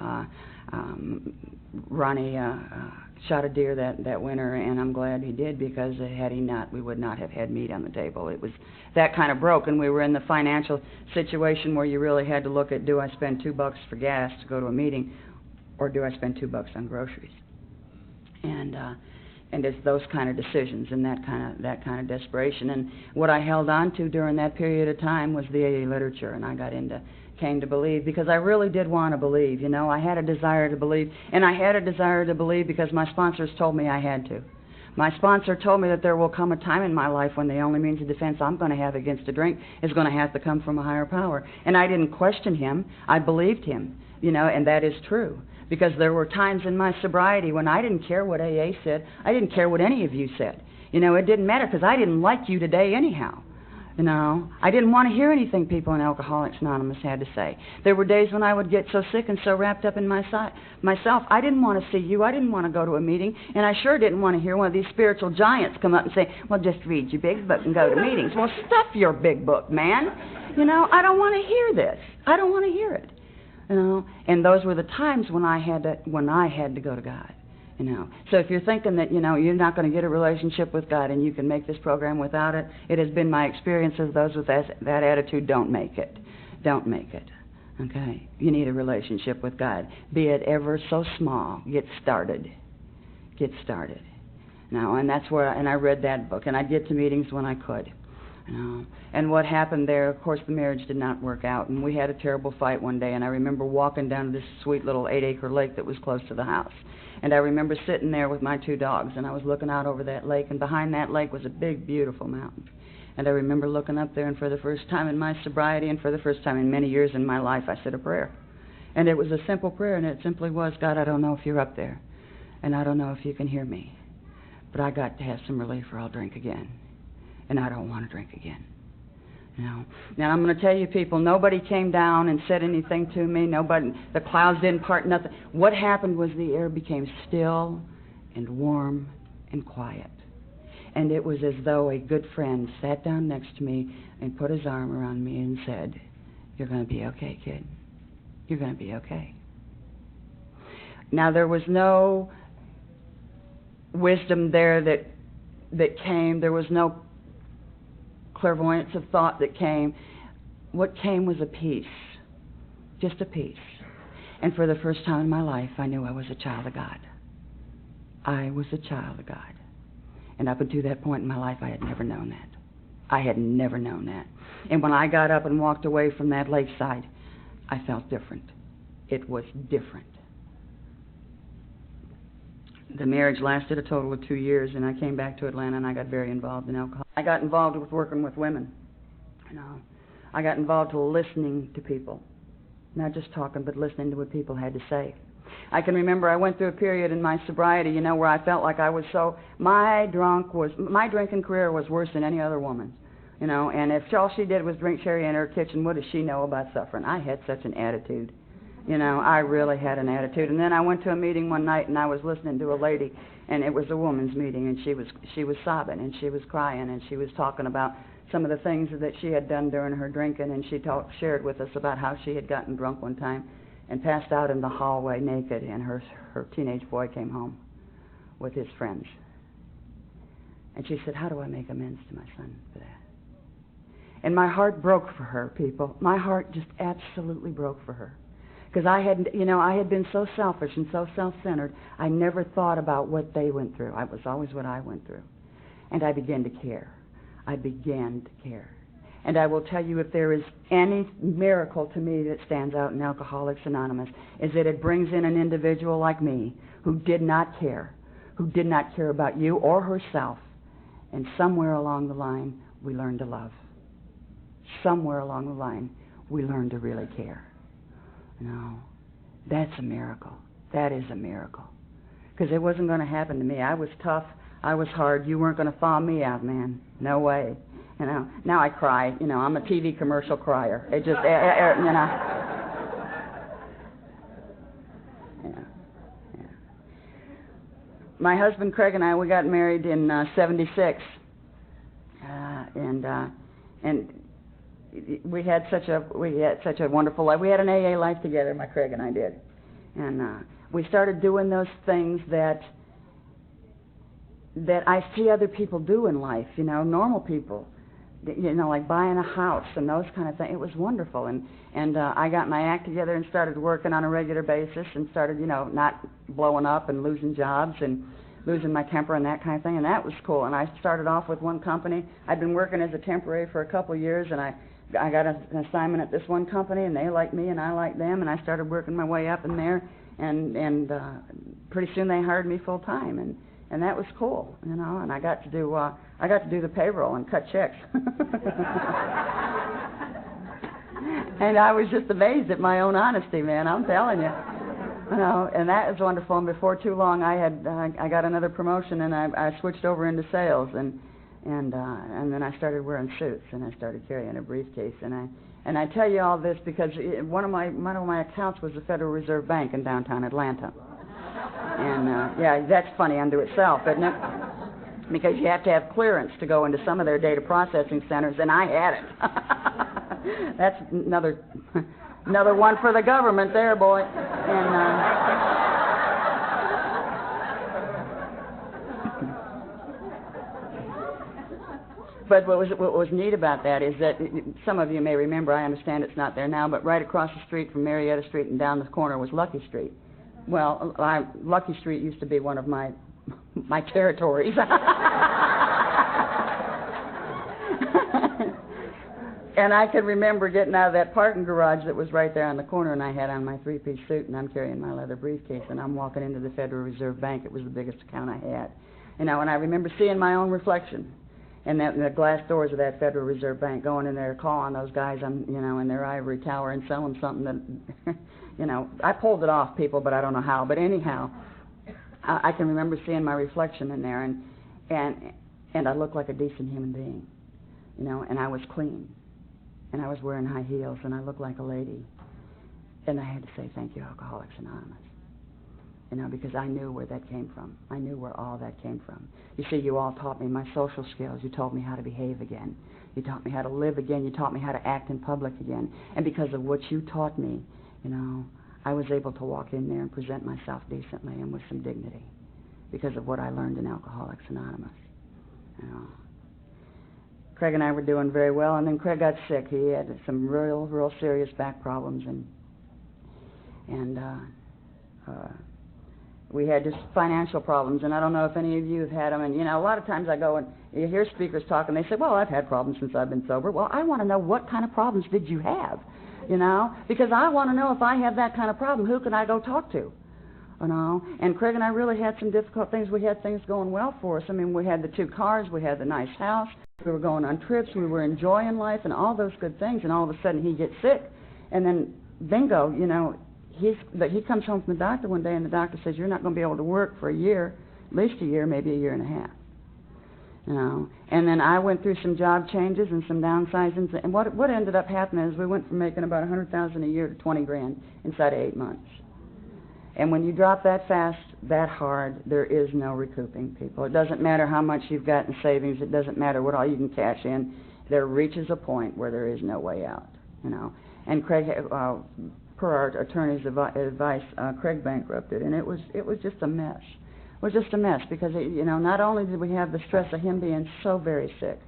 S1: Ronnie shot a deer that winter, and I'm glad he did, because had he not, we would not have had meat on the table. It was that kind of broke, and we were in the financial situation where you really had to look at, do I spend $2 for gas to go to a meeting, or do I spend $2 on groceries? And it's those kind of decisions and that kind of desperation. And what I held on to during that period of time was the AA literature, and I came to believe because I really did want to believe. You know, I had a desire to believe, and I had a desire to believe because my sponsors told me I had to. My sponsor told me that there will come a time in my life when the only means of defense I'm going to have against a drink is going to have to come from a higher power. And I didn't question him. I believed him, you know, and that is true. Because there were times in my sobriety when I didn't care what AA said. I didn't care what any of you said. You know, it didn't matter because I didn't like you today anyhow. You know, I didn't want to hear anything people in Alcoholics Anonymous had to say. There were days when I would get so sick and so wrapped up in myself, I didn't want to see you. I didn't want to go to a meeting, and I sure didn't want to hear one of these spiritual giants come up and say, well, just read your big book and go to meetings. Well, stuff your big book, man. You know, I don't want to hear this. I don't want to hear it. You know, and those were the times when I had to go to God. You know, so if you're thinking that, you know, you're not going to get a relationship with God and you can make this program without it, it has been my experience of those with that attitude. Don't make it. Don't make it. Okay, you need a relationship with God, be it ever so small. Get started. Get started. Now, and that's where, and I read that book, and I'd get to meetings when I could. You know, and what happened there, of course, the marriage did not work out, and we had a terrible fight one day, and I remember walking down to this sweet little 8-acre lake that was close to the house, and I remember sitting there with my 2 dogs, and I was looking out over that lake, and behind that lake was a big, beautiful mountain, and I remember looking up there, and for the first time in my sobriety, and for the first time in many years in my life, I said a prayer, and it was a simple prayer, and it simply was, God, I don't know if you're up there, and I don't know if you can hear me, but I got to have some relief or I'll drink again. And I don't want to drink again. You know. Now I'm going to tell you, people, nobody came down and said anything to me. Nobody, the clouds didn't part, nothing. What happened was the air became still and warm and quiet. And it was as though a good friend sat down next to me and put his arm around me and said, you're going to be okay, kid. You're going to be okay. Now there was no wisdom there that came. There was no clairvoyance of thought that came. What came was a peace, just a peace. And for the first time in my life, I knew I was a child of God. I was a child of God. And up until that point in my life, I had never known that. I had never known that. And when I got up and walked away from that lakeside, I felt different. It was different. The marriage lasted a total of 2 years, and I came back to Atlanta, and I got very involved in alcohol. I got involved with working with women. You know, I got involved with listening to people, not just talking, but listening to what people had to say. I can remember I went through a period in my sobriety, you know, where I felt like I was so, my drinking career was worse than any other woman, you know, and if all she did was drink sherry in her kitchen, what does she know about suffering? I had such an attitude, you know, I really had an attitude. And then I went to a meeting one night and I was listening to a lady, and it was a woman's meeting, and she was sobbing and she was crying and she was talking about some of the things that she had done during her drinking, and she shared with us about how she had gotten drunk one time and passed out in the hallway naked, and her teenage boy came home with his friends. And she said, "How do I make amends to my son for that?" And my heart broke for her, people. My heart just absolutely broke for her. Because I had been so selfish and so self-centered, I never thought about what they went through. It was always what I went through. And I began to care. I began to care. And I will tell you, if there is any miracle to me that stands out in Alcoholics Anonymous, is that it brings in an individual like me who did not care about you or herself. And somewhere along the line, we learned to love. Somewhere along the line, we learned to really care. No, that's a miracle. That is a miracle. Because it wasn't going to happen to me. I was tough. I was hard. You weren't going to thaw me out, man. No way. You know, now I cry. You know, I'm a TV commercial crier. It just, you know. Yeah. My husband Craig and I, we got married in '76, and we had such a wonderful life. We had an AA life together. My Craig and I did, and we started doing those things that I see other people do in life. You know, normal people. You know, like buying a house and those kind of things. It was wonderful, and I got my act together and started working on a regular basis and started, you know, not blowing up and losing jobs and losing my temper and that kind of thing, and that was cool. And I started off with one company. I'd been working as a temporary for a couple of years, and I got an assignment at this one company, and they liked me and I liked them, and I started working my way up in there, and pretty soon they hired me full time, and that was cool, you know. And I got to do the payroll and cut checks. And I was just amazed at my own honesty, man. I'm telling you. You know, and that was wonderful. And before too long, I got another promotion, and I switched over into sales, and then I started wearing suits, and I started carrying a briefcase, and I tell you all this because one of my accounts was the Federal Reserve Bank in downtown Atlanta. And yeah, that's funny unto itself, isn't it? Because you have to have clearance to go into some of their data processing centers, and I had it. That's another one for the government there, boy. And but what was neat about that is that some of you may remember, I understand it's not there now, but right across the street from Marietta Street and down the corner was Lucky Street. Well, Lucky Street used to be one of my territories. And I can remember getting out of that parking garage that was right there on the corner, and I had on my three-piece suit, and I'm carrying my leather briefcase, and I'm walking into the Federal Reserve Bank. It was the biggest account I had. You know, and I remember seeing my own reflection in the glass doors of that Federal Reserve Bank, going in there to call on those guys in their ivory tower and sell them something that, you know, I pulled it off, people, but I don't know how. But anyhow, I can remember seeing my reflection in there, and I looked like a decent human being, you know, and I was clean, and I was wearing high heels, and I looked like a lady, and I had to say thank you, Alcoholics Anonymous, you know, because I knew where that came from. I knew where all that came from. You see, you all taught me my social skills. You taught me how to behave again. You taught me how to live again. You taught me how to act in public again. And because of what you taught me, you know, I was able to walk in there and present myself decently and with some dignity because of what I learned in Alcoholics Anonymous. You know, Craig and I were doing very well, and then Craig got sick. He had some real serious back problems, and we had just financial problems, and I don't know if any of you have had them. And, you know, a lot of times I go and you hear speakers talk, and they say, well, I've had problems since I've been sober. Well, I want to know, what kind of problems did you have? You know, because I want to know, if I have that kind of problem, who can I go talk to? You know, and Craig and I really had some difficult things. We had things going well for us. I mean, we had the 2 cars, we had the nice house, we were going on trips, we were enjoying life and all those good things, and all of a sudden he gets sick, and then bingo, you know, he comes home from the doctor one day, and the doctor says, you're not going to be able to work for a year, at least a year, maybe a year and a half. You know, and then I went through some job changes and some downsizings, and what ended up happening is we went from making about $100,000 a year to $20,000 inside of 8 months. And when you drop that fast, that hard, there is no recouping, people. It doesn't matter how much you've got in savings. It doesn't matter what all you can cash in. There reaches a point where there is no way out, you know. And Craig, per our attorney's advice, Craig bankrupted, and it was just a mess. It was just a mess because, you know, not only did we have the stress of him being so very sick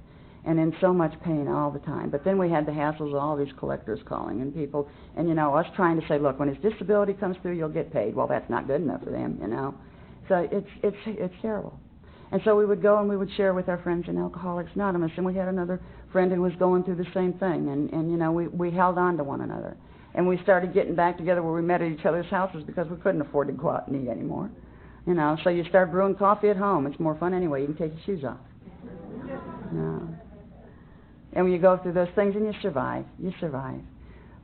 S1: and in so much pain all the time, but then we had the hassles of all these collectors calling and people, and, you know, us trying to say, look, when his disability comes through, you'll get paid. Well, that's not good enough for them, you know. So it's terrible. And so we would go and we would share with our friends in Alcoholics Anonymous, and we had another friend who was going through the same thing, and you know, we held on to one another. And we started getting back together where we met at each other's houses because we couldn't afford to go out and eat anymore. You know, so you start brewing coffee at home. It's more fun anyway. You can take your shoes off. No. And when you go through those things and you survive,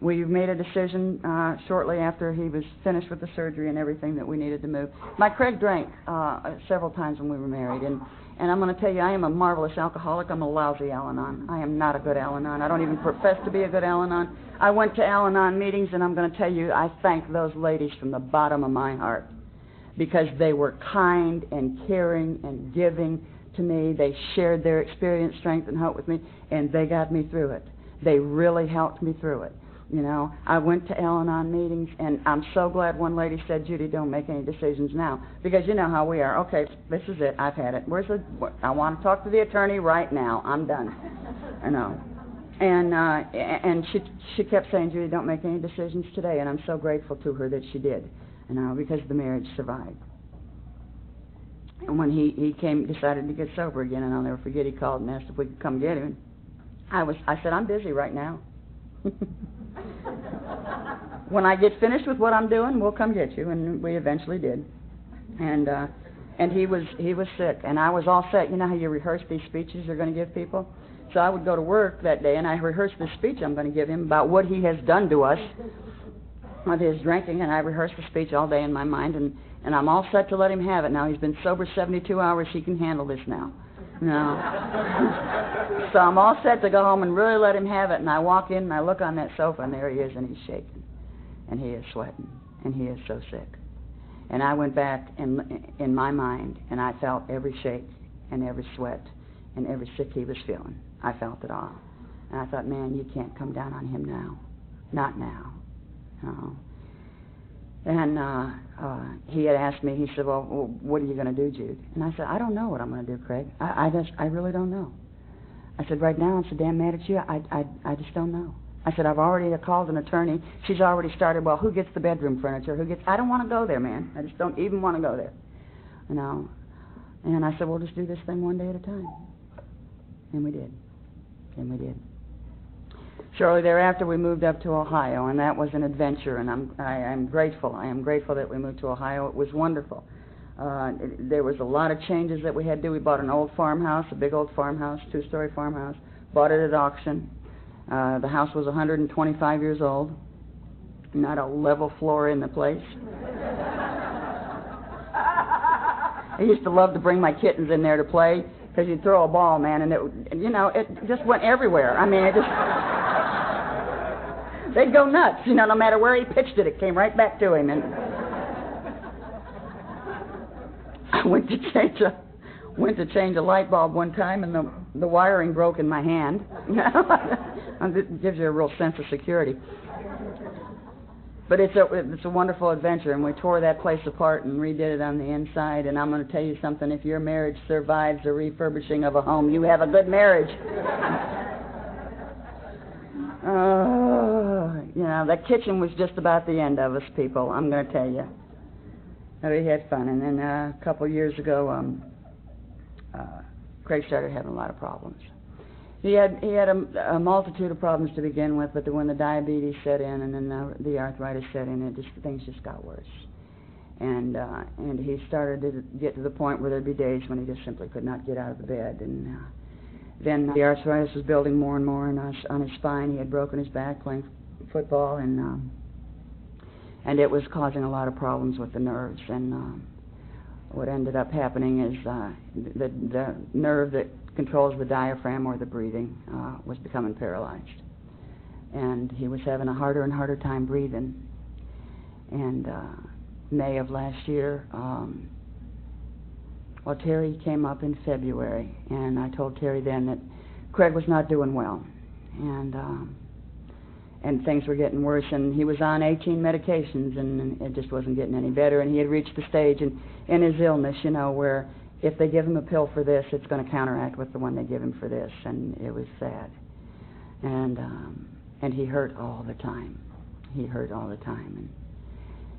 S1: We made a decision shortly after he was finished with the surgery and everything that we needed to move. My Craig drank several times when we were married, and I'm going to tell you, I am a marvelous alcoholic. I'm a lousy Al-Anon. I am not a good Al-Anon. I don't even profess to be a good Al-Anon. I went to Al-Anon meetings, and I'm going to tell you, I thank those ladies from the bottom of my heart, because they were kind and caring and giving to me. They shared their experience, strength, and hope with me, and they got me through it. They really helped me through it. You know, I went to Al-Anon meetings, and I'm so glad one lady said, Judy, don't make any decisions now, because you know how we are. Okay, this is it. I've had it. I want to talk to the attorney right now. I'm done. You know. And she kept saying, Judy, don't make any decisions today, and I'm so grateful to her that she did, you know, because the marriage survived. And when he decided to get sober again, and I'll never forget, he called and asked if we could come get him. I said, I'm busy right now. When I get finished with what I'm doing, we'll come get you, and we eventually did. And he was sick, and I was all set. You know how you rehearse these speeches you're going to give people? So I would go to work that day, and I rehearsed the speech I'm going to give him about what he has done to us with his drinking, and I rehearsed the speech all day in my mind, and I'm all set to let him have it. Now he's been sober 72 hours. He can handle this now. No. So I'm all set to go home and really let him have it, and I walk in and I look on that sofa, and there he is, and he's shaking, and he is sweating, and he is so sick. And I went back in my mind, and I felt every shake and every sweat and every sick he was feeling. I felt it all. And I thought, man, you can't come down on him now. Not now. No. And he had asked me, he said, well, what are you going to do, Jude? And I said, I don't know what I'm going to do, Craig. I really don't know. I said, right now I'm so damn mad at you, I just don't know. I said, I've already called an attorney. She's already started, well, who gets the bedroom furniture? I don't want to go there, man. I just don't even want to go there. You know? And I said, we'll just do this thing one day at a time. And we did. And we did. Shortly thereafter, we moved up to Ohio, and that was an adventure, and I am grateful. I am grateful that we moved to Ohio. It was wonderful. There was a lot of changes that we had to do. We bought an old farmhouse, a big old farmhouse, 2-story farmhouse, bought it at auction. The house was 125 years old, not a level floor in the place. I used to love to bring my kittens in there to play, because you'd throw a ball, man, and it just went everywhere. I mean, it just... They'd go nuts, you know, no matter where he pitched it, it came right back to him. And I went to change a light bulb one time, and the wiring broke in my hand. It gives you a real sense of security. But it's a wonderful adventure, and we tore that place apart and redid it on the inside. And I'm going to tell you something: if your marriage survives the refurbishing of a home, you have a good marriage. You know, that kitchen was just about the end of us, people, I'm going to tell you. We had fun, and then a couple years ago, Craig started having a lot of problems. He had a multitude of problems to begin with, but when the diabetes set in and then the arthritis set in, things just got worse. And he started to get to the point where there'd be days when he just simply could not get out of the bed, and then the arthritis was building more and more on his spine. He had broken his back playing football, and and it was causing a lot of problems with the nerves. And what ended up happening is the nerve that controls the diaphragm or the breathing was becoming paralyzed. And he was having a harder and harder time breathing. And May of last year, well, Terry came up in February, and I told Terry then that Craig was not doing well, and things were getting worse, and he was on 18 medications, and it just wasn't getting any better, and he had reached the stage in his illness, you know, where if they give him a pill for this, it's going to counteract with the one they give him for this, and it was sad. And he hurt all the time. He hurt all the time. And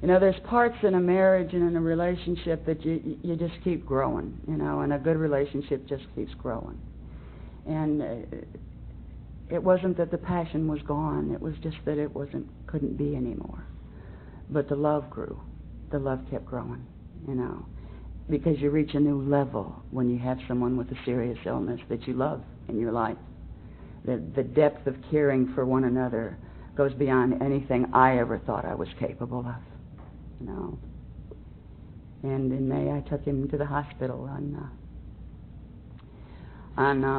S1: you know, there's parts in a marriage and in a relationship that you just keep growing, you know, and a good relationship just keeps growing. And it wasn't that the passion was gone, it was just that it couldn't be anymore. But the love grew. The love kept growing, you know, because you reach a new level when you have someone with a serious illness that you love in your life. The depth of caring for one another goes beyond anything I ever thought I was capable of, you know. And in May, I took him to the hospital on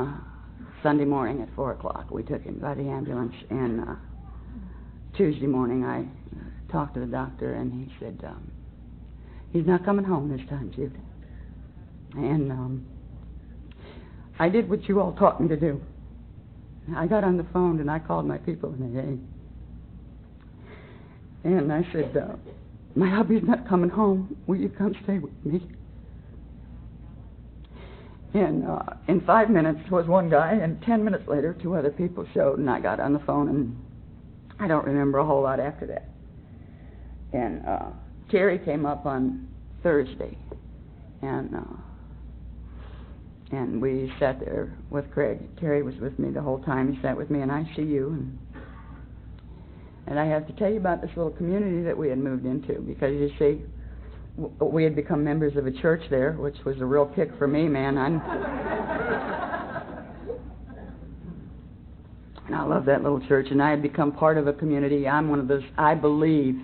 S1: Sunday morning at 4 o'clock. We took him by the ambulance, and Tuesday morning I talked to the doctor, and he said, he's not coming home this time, Jude. And I did what you all taught me to do. I got on the phone and I called my people in the AA. And I said, my hubby's not coming home. Will you come stay with me? And in 5 minutes was one guy, and 10 minutes later 2 other people showed, and I got on the phone, and I don't remember a whole lot after that. And Terry came up on Thursday, and we sat there with Craig. Terry was with me the whole time. He sat with me in ICU, and I have to tell you about this little community that we had moved into, because you see, we had become members of a church there, which was a real kick for me, man. And I love that little church, and I had become part of a community. I'm one of those, I believe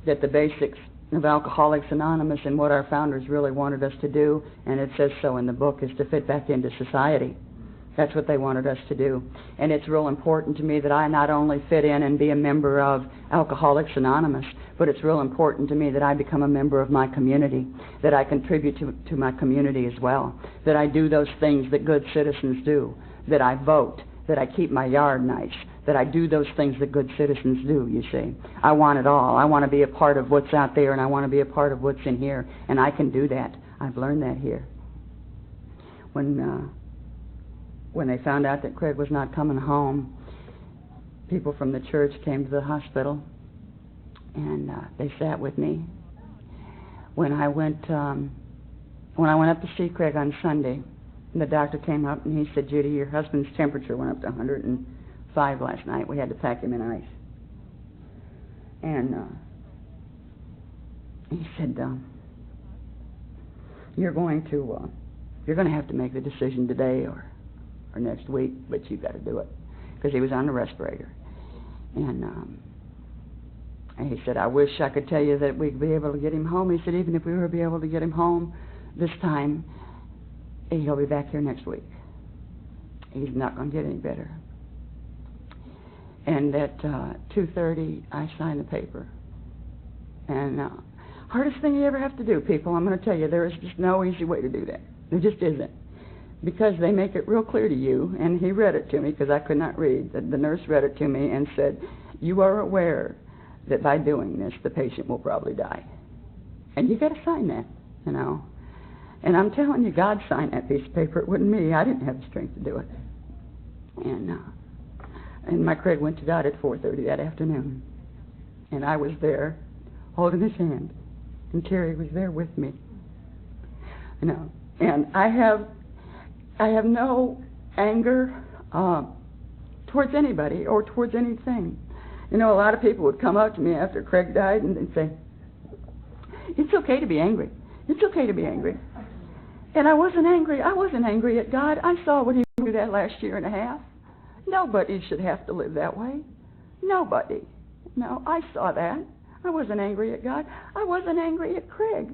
S1: that the basics of Alcoholics Anonymous and what our founders really wanted us to do, and it says so in the book, is to fit back into society. That's what they wanted us to do. And it's real important to me that I not only fit in and be a member of Alcoholics Anonymous, but it's real important to me that I become a member of my community, that I contribute to my community as well, that I do those things that good citizens do, that I vote, that I keep my yard nice, that I do those things that good citizens do, you see. I want it all. I want to be a part of what's out there, and I want to be a part of what's in here, and I can do that. I've learned that here. When they found out that Craig was not coming home, people from the church came to the hospital, and they sat with me. When I went up to see Craig on Sunday, the doctor came up and he said, Judy, your husband's temperature went up to 105 last night. We had to pack him in ice. And he said, you're going to have to make the decision today or next week, but you've got to do it, because he was on the respirator. And he said, I wish I could tell you that we'd be able to get him home. He said, even if we were to be able to get him home this time, he'll be back here next week. He's not going to get any better. And at 2:30, I signed the paper. And hardest thing you ever have to do, people, I'm going to tell you, there is just no easy way to do that. There just isn't. Because they make it real clear to you, and he read it to me because I could not read. The nurse read it to me and said, you are aware that by doing this, the patient will probably die. And you got to sign that, you know. And I'm telling you, God signed that piece of paper. It wasn't me. I didn't have the strength to do it. And my Craig went to God at 4:30 that afternoon. And I was there holding his hand. And Terry was there with me. You know, and I have no anger towards anybody or towards anything. You know, a lot of people would come up to me after Craig died and they'd say, it's okay to be angry. It's okay to be angry. And I wasn't angry. I wasn't angry at God. I saw what he did that last year and a half. Nobody should have to live that way. Nobody. No, I saw that. I wasn't angry at God. I wasn't angry at Craig.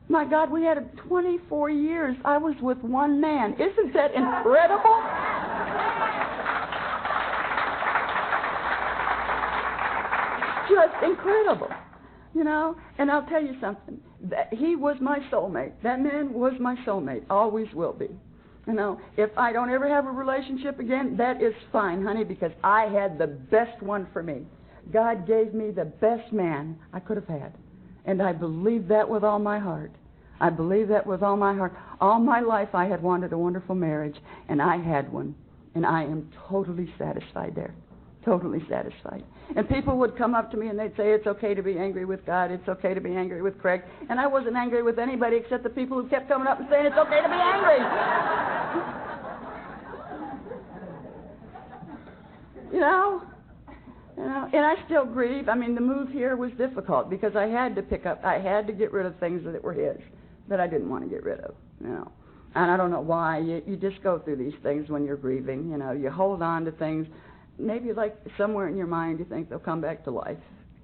S1: My God, we had 24 years. I was with one man. Isn't that incredible? Just incredible. You know, and I'll tell you something. He was my soulmate. That man was my soulmate. Always will be. You know, if I don't ever have a relationship again, that is fine, honey, because I had the best one for me. God gave me the best man I could have had. And I believe that with all my heart. I believe that with all my heart. All my life I had wanted a wonderful marriage, and I had one. And I am totally satisfied there. Totally satisfied. And people would come up to me and they'd say, it's okay to be angry with God, it's okay to be angry with Craig. And I wasn't angry with anybody except the people who kept coming up and saying, it's okay to be angry. You know, and I still grieve. I mean, the move here was difficult because I had to get rid of things that were his, that I didn't want to get rid of, you know. And I don't know why. You just go through these things when you're grieving, you know. You hold on to things. Maybe like somewhere in your mind you think they'll come back to life,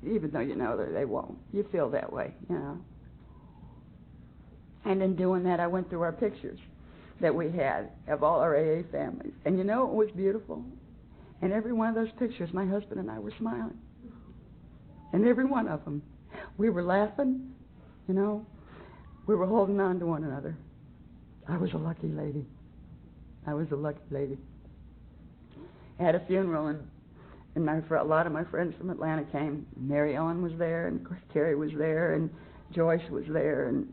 S1: even though you know that they won't. You feel that way, you know. And in doing that, I went through our pictures that we had of all our AA families. And you know, it was beautiful. In every one of those pictures, my husband and I were smiling. In every one of them. We were laughing, you know. We were holding on to one another. I was a lucky lady. I was a lucky lady. I had a funeral, and a lot of my friends from Atlanta came. Mary Ellen was there, and Carrie was there, and Joyce was there, and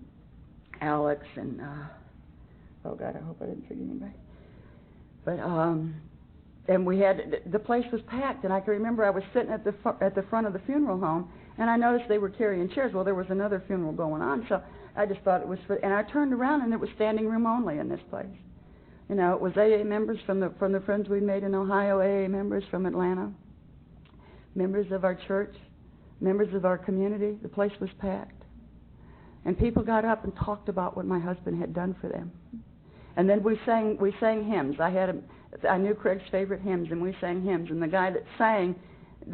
S1: Alex, and oh God, I hope I didn't forget anybody. But and we had, the place was packed, and I can remember I was sitting at the front of the funeral home, and I noticed they were carrying chairs. Well, there was another funeral going on, so I just thought it was for, and I turned around, and it was standing room only in this place. You know, it was AA members from the friends we made in Ohio, AA members from Atlanta, members of our church, members of our community. The place was packed. And people got up and talked about what my husband had done for them. And then we sang hymns. I knew Craig's favorite hymns, and we sang hymns. And the guy that sang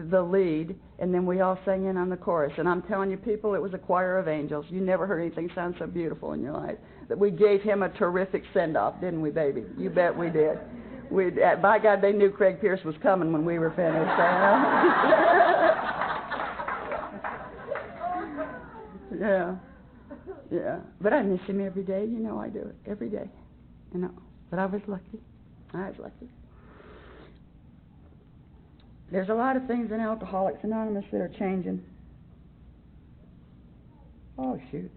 S1: the lead, and then we all sang in on the chorus. And I'm telling you, people, it was a choir of angels. You never heard anything sound so beautiful in your life. That we gave him a terrific send-off, didn't we, baby? You bet we did. By God, they knew Craig Pierce was coming when we were finished. Yeah. But I miss him every day. You know I do it every day. You know. But I was lucky. I was lucky. There's a lot of things in Alcoholics Anonymous that are changing. Oh, shoot.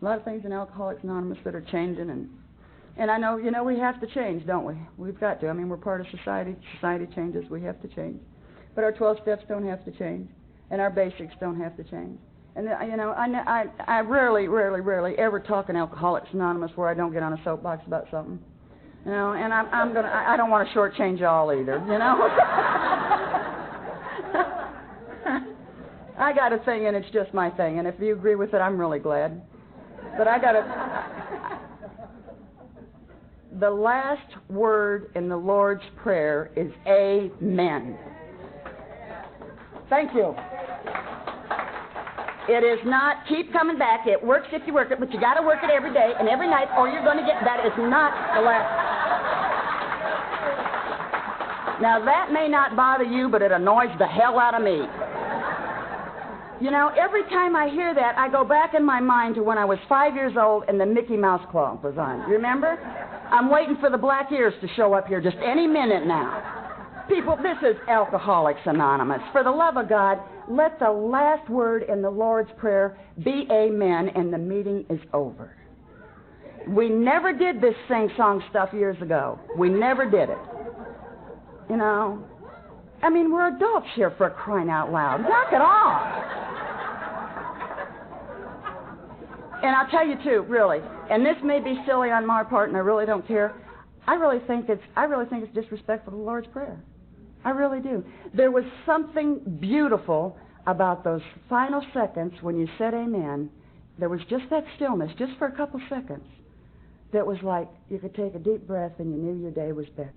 S1: A lot of things in Alcoholics Anonymous that are changing, and I know, you know, we have to change, don't we? We've got to. I mean, we're part of society. Society changes. We have to change. But our 12 steps don't have to change, and our basics don't have to change. And, you know, I rarely ever talk in Alcoholics Anonymous where I don't get on a soapbox about something. You know, and I don't want to shortchange y'all either, you know? I got a thing, and it's just my thing, and if you agree with it, I'm really glad. But the last word in the Lord's Prayer is amen. Thank you. It is not keep coming back. It works if you work it, but you got to work it every day and every night, or you're going to get, that is not the last. Now, that may not bother you, but it annoys the hell out of me. You know, every time I hear that, I go back in my mind to when I was 5 years old and the Mickey Mouse Club was on. You remember? I'm waiting for the black ears to show up here just any minute now. People, this is Alcoholics Anonymous. For the love of God, let the last word in the Lord's Prayer be amen, and the meeting is over. We never did this sing-song stuff years ago. We never did it. You know? I mean, we're adults here, for crying out loud. Knock it off. And I'll tell you too, really, and this may be silly on my part, and I really don't care. I really think it's disrespectful to the Lord's Prayer. I really do. There was something beautiful about those final seconds when you said amen. There was just that stillness, just for a couple seconds, that was like you could take a deep breath and you knew your day was better.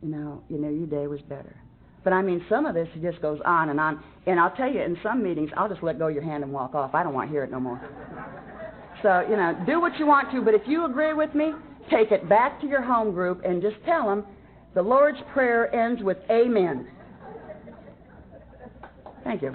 S1: You know, you knew your day was better. But I mean, some of this just goes on. And I'll tell you, in some meetings, I'll just let go of your hand and walk off. I don't want to hear it no more. So, you know, do what you want to, but if you agree with me, take it back to your home group and just tell them the Lord's Prayer ends with amen. Thank you.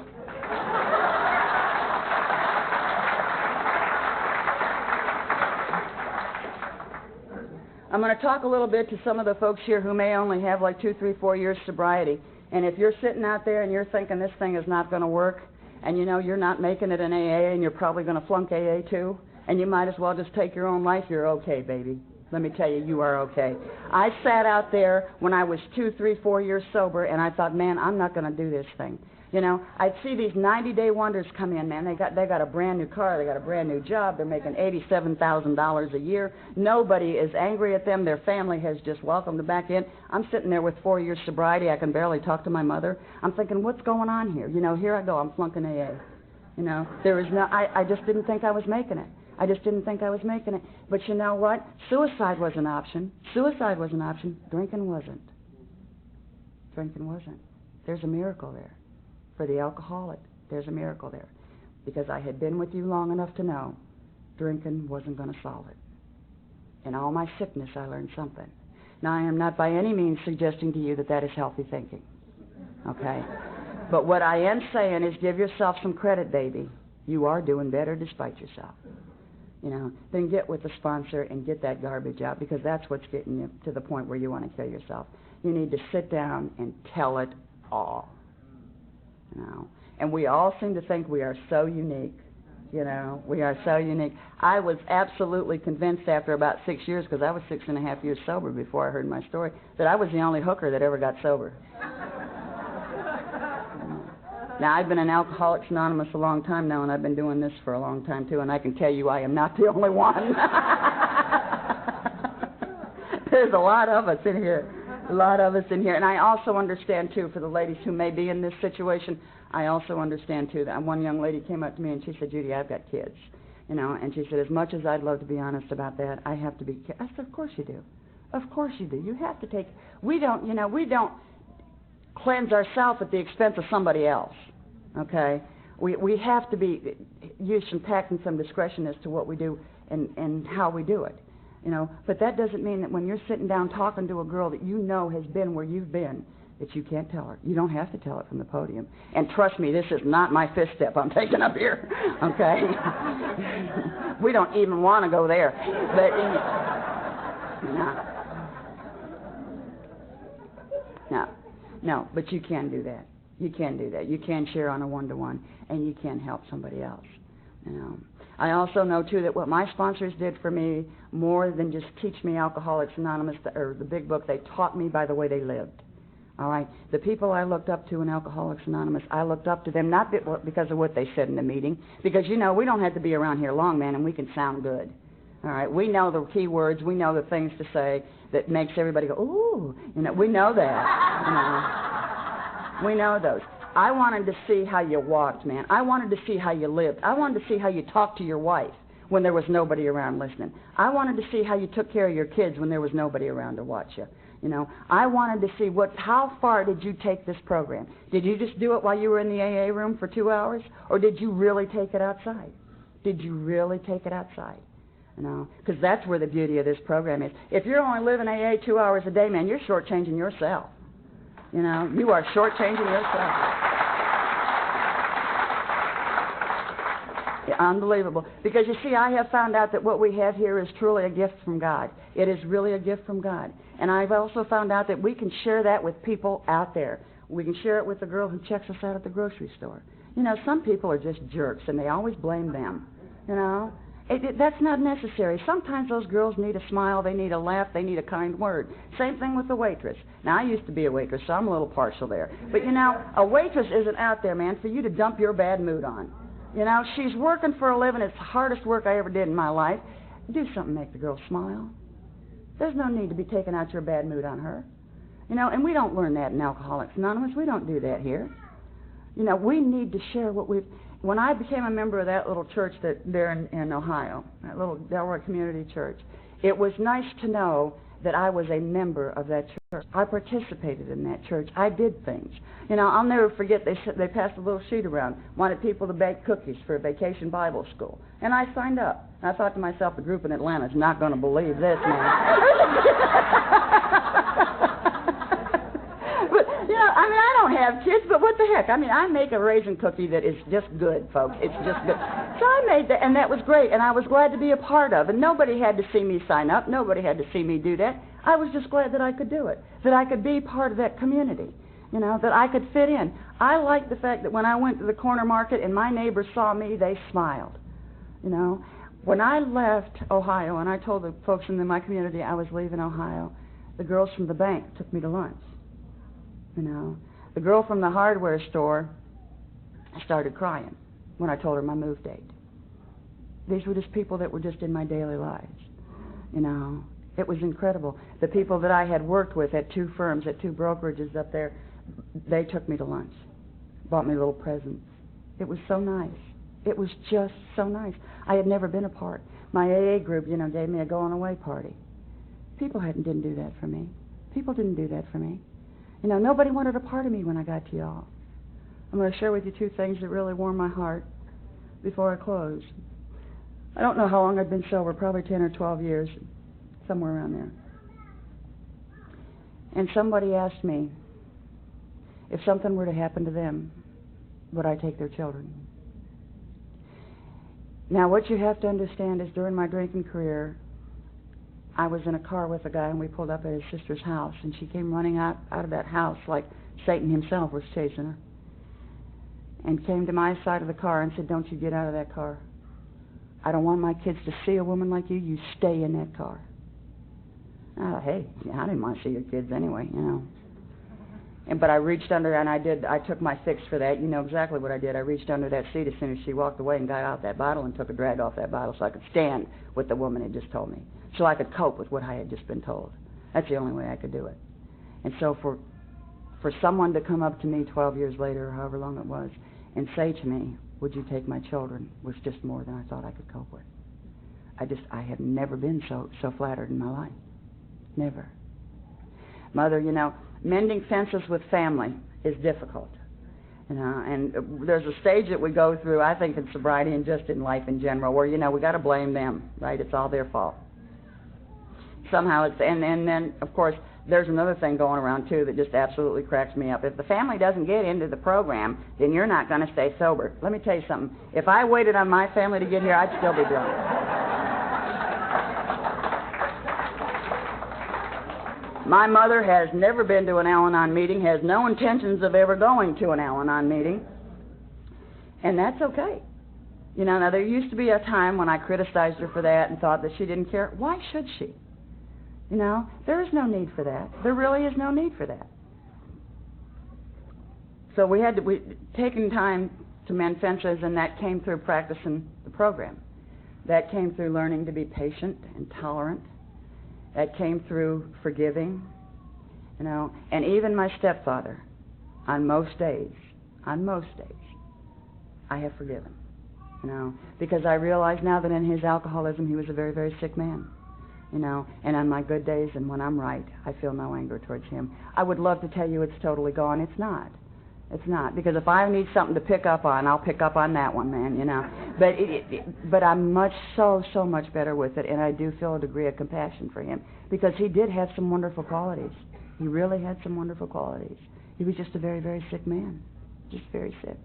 S1: I'm going to talk a little bit to some of the folks here who may only have like 2, 3, 4 years sobriety. And if you're sitting out there and you're thinking this thing is not going to work, and you know you're not making it in AA and you're probably going to flunk AA too, and you might as well just take your own life, you're okay, baby. Let me tell you, you are okay. I sat out there when I was 2, 3, 4 years sober, and I thought, man, I'm not going to do this thing. You know, I'd see these 90-day wonders come in, man. They got a brand new car. They got a brand new job. They're making $87,000 a year. Nobody is angry at them. Their family has just welcomed them back in. I'm sitting there with 4 years sobriety. I can barely talk to my mother. I'm thinking, what's going on here? You know, here I go. I'm flunking AA. You know, there is no. I just didn't think I was making it. I just didn't think I was making it. But you know what? Suicide was an option. Suicide was an option. Drinking wasn't. Drinking wasn't. There's a miracle there. For the alcoholic, there's a miracle there. Because I had been with you long enough to know drinking wasn't going to solve it. In all my sickness, I learned something. Now, I am not by any means suggesting to you that that is healthy thinking. Okay? But what I am saying is give yourself some credit, baby. You are doing better despite yourself. You know, then get with the sponsor and get that garbage out, because that's what's getting you to the point where you want to kill yourself. You need to sit down and tell it all. You know, and we all seem to think we are so unique. You know, we are so unique. I was absolutely convinced after about 6 years, because I was 6.5 years sober before I heard my story, that I was the only hooker that ever got sober. Now, I've been in Alcoholics Anonymous a long time now, and I've been doing this for a long time, too, and I can tell you I am not the only one. There's a lot of us in here. A lot of us in here. And I also understand, too, for the ladies who may be in this situation, I also understand, too, that one young lady came up to me and she said, Judy, I've got kids. You know, and she said, as much as I'd love to be honest about that, I have to be. I said, of course you do. Of course you do. You have to take. We don't cleanse ourselves at the expense of somebody else. Okay? We have to be, use some tact and some discretion as to what we do and how we do it. You know, but that doesn't mean that when you're sitting down talking to a girl that you know has been where you've been, that you can't tell her. You don't have to tell it from the podium. And trust me, this is not my fifth step I'm taking up here, okay? We don't even want to go there. But, no, but you can do that. You can do that. You can share on a one-to-one, and you can help somebody else, you know. I also know, too, that what my sponsors did for me, more than just teach me Alcoholics Anonymous or the big book, they taught me by the way they lived. All right? The people I looked up to in Alcoholics Anonymous, I looked up to them not because of what they said in the meeting, because, you know, we don't have to be around here long, man, and we can sound good. All right? We know the key words. We know the things to say that makes everybody go, ooh. You know, we know that. You know? We know those. I wanted to see how you walked, man. I wanted to see how you lived. I wanted to see how you talked to your wife when there was nobody around listening. I wanted to see how you took care of your kids when there was nobody around to watch you. You know, I wanted to see how far did you take this program? Did you just do it while you were in the AA room for 2 hours? Or did you really take it outside? Did you really take it outside? You know, because that's where the beauty of this program is. If you're only living AA 2 hours a day, man, you're shortchanging yourself. You know, you are shortchanging yourself. Yeah, unbelievable. Because you see, I have found out that what we have here is truly a gift from God. It is really a gift from God. And I've also found out that we can share that with people out there. We can share it with the girl who checks us out at the grocery store. You know, some people are just jerks, and they always blame them. You know? That's not necessary. Sometimes those girls need a smile, they need a laugh, they need a kind word. Same thing with the waitress. Now, I used to be a waitress, so I'm a little partial there. But, you know, a waitress isn't out there, man, for you to dump your bad mood on. You know, she's working for a living. It's the hardest work I ever did in my life. Do something to make the girl smile. There's no need to be taking out your bad mood on her. You know, and we don't learn that in Alcoholics Anonymous. We don't do that here. You know, we need to share what we've... When I became a member of that little church there in Ohio, that little Delaware Community Church, it was nice to know that I was a member of that church. I participated in that church. I did things. You know, I'll never forget, they passed a little sheet around, wanted people to bake cookies for a vacation Bible school. And I signed up. And I thought to myself, the group in Atlanta is not going to believe this, man. But, you know, I mean, I don't have kids, but what the heck? I mean, I make a raisin cookie that is just good, folks. It's just good. So I made that, and that was great, and I was glad to be a part of. And nobody had to see me sign up. Nobody had to see me do that. I was just glad that I could do it, that I could be part of that community, you know, that I could fit in. I liked the fact that when I went to the corner market and my neighbors saw me, they smiled, you know. When I left Ohio, and I told the folks in my community I was leaving Ohio, the girls from the bank took me to lunch. You know, the girl from the hardware store started crying when I told her my move date. These were just people that were just in my daily lives. You know, it was incredible. The people that I had worked with at 2 firms, at 2 brokerages up there, they took me to lunch, bought me little presents. It was so nice. It was just so nice. I had never been a part. My AA group, you know, gave me a going-away party. People didn't do that for me. People didn't do that for me. You know, nobody wanted a part of me when I got to y'all. I'm going to share with you 2 things that really warm my heart before I close. I don't know how long I've been sober, probably 10 or 12 years, somewhere around there. And somebody asked me, if something were to happen to them, would I take their children? Now, what you have to understand is during my drinking career, I was in a car with a guy, and we pulled up at his sister's house, and she came running out of that house like Satan himself was chasing her, and came to my side of the car and said, "Don't you get out of that car. I don't want my kids to see a woman like you. You stay in that car." And I thought, hey, I didn't want to see your kids anyway, you know. But I reached under, and I took my fix for that. You know exactly what I did. I reached under that seat as soon as she walked away and got out that bottle and took a drag off that bottle so I could stand what the woman had just told me, so I could cope with what I had just been told. That's the only way I could do it. And so for someone to come up to me 12 years later, or however long it was, and say to me, "Would you take my children?" was just more than I thought I could cope with. I have never been so flattered in my life. Never. Mother, you know, mending fences with family is difficult. You know, and there's a stage that we go through, I think, in sobriety and just in life in general, where, you know, we got to blame them, right? It's all their fault. Somehow it's, and then, of course, there's another thing going around, too, that just absolutely cracks me up. If the family doesn't get into the program, then you're not going to stay sober. Let me tell you something. If I waited on my family to get here, I'd still be drunk. My mother has never been to an Al-Anon meeting, has no intentions of ever going to an Al-Anon meeting, and that's okay. You know, now there used to be a time when I criticized her for that and thought that she didn't care. Why should she? You know, there is no need for that. There really is no need for that. So we taken time to mend fences, and that came through practicing the program. That came through learning to be patient and tolerant. That came through forgiving, you know, and even my stepfather, on most days, I have forgiven, you know, because I realize now that in his alcoholism he was a very, very sick man, you know, and on my good days and when I'm right, I feel no anger towards him. I would love to tell you it's totally gone. It's not. It's not, because if I need something to pick up on, I'll pick up on that one, man, you know. But I'm so much better with it, and I do feel a degree of compassion for him, because he did have some wonderful qualities. He really had some wonderful qualities. He was just a very, very sick man, just very sick.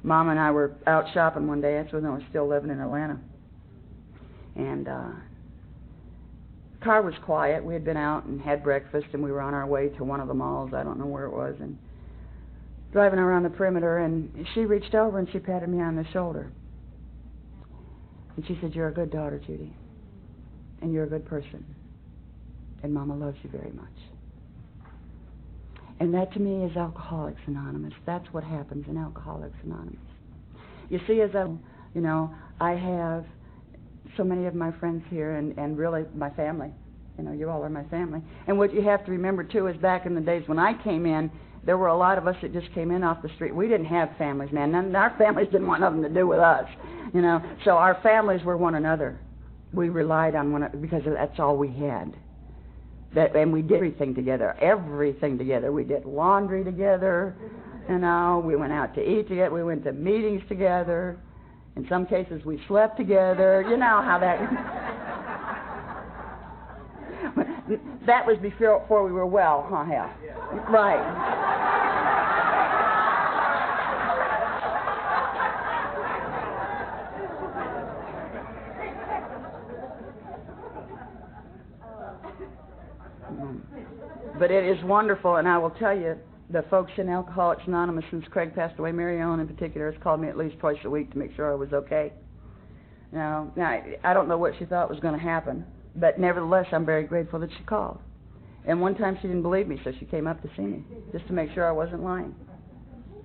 S1: Mom and I were out shopping one day. That's when I was still living in Atlanta. And the car was quiet. We had been out and had breakfast, and we were on our way to one of the malls. I don't know where it was, and driving around the perimeter, and she reached over and she patted me on the shoulder. And she said, "You're a good daughter, Judy, and you're a good person, and Mama loves you very much." And that to me is Alcoholics Anonymous. That's what happens in Alcoholics Anonymous. You see, I have so many of my friends here, and really my family. You know, you all are my family. And what you have to remember, too, is back in the days when I came in, there were a lot of us that just came in off the street. We didn't have families, man. None, our families didn't want nothing to do with us, you know. So our families were one another. We relied on one another because that's all we had. And we did everything together. We did laundry together, you know, we went out to eat together, we went to meetings together. In some cases we slept together. You know how that... That was before we were well, huh, Hal? Right. But it is wonderful, and I will tell you, the folks in Alcoholics Anonymous, since Craig passed away, Mary Ellen in particular, has called me at least twice a week to make sure I was okay. Now I don't know what she thought was going to happen, but nevertheless, I'm very grateful that she called. And one time she didn't believe me, so she came up to see me, just to make sure I wasn't lying.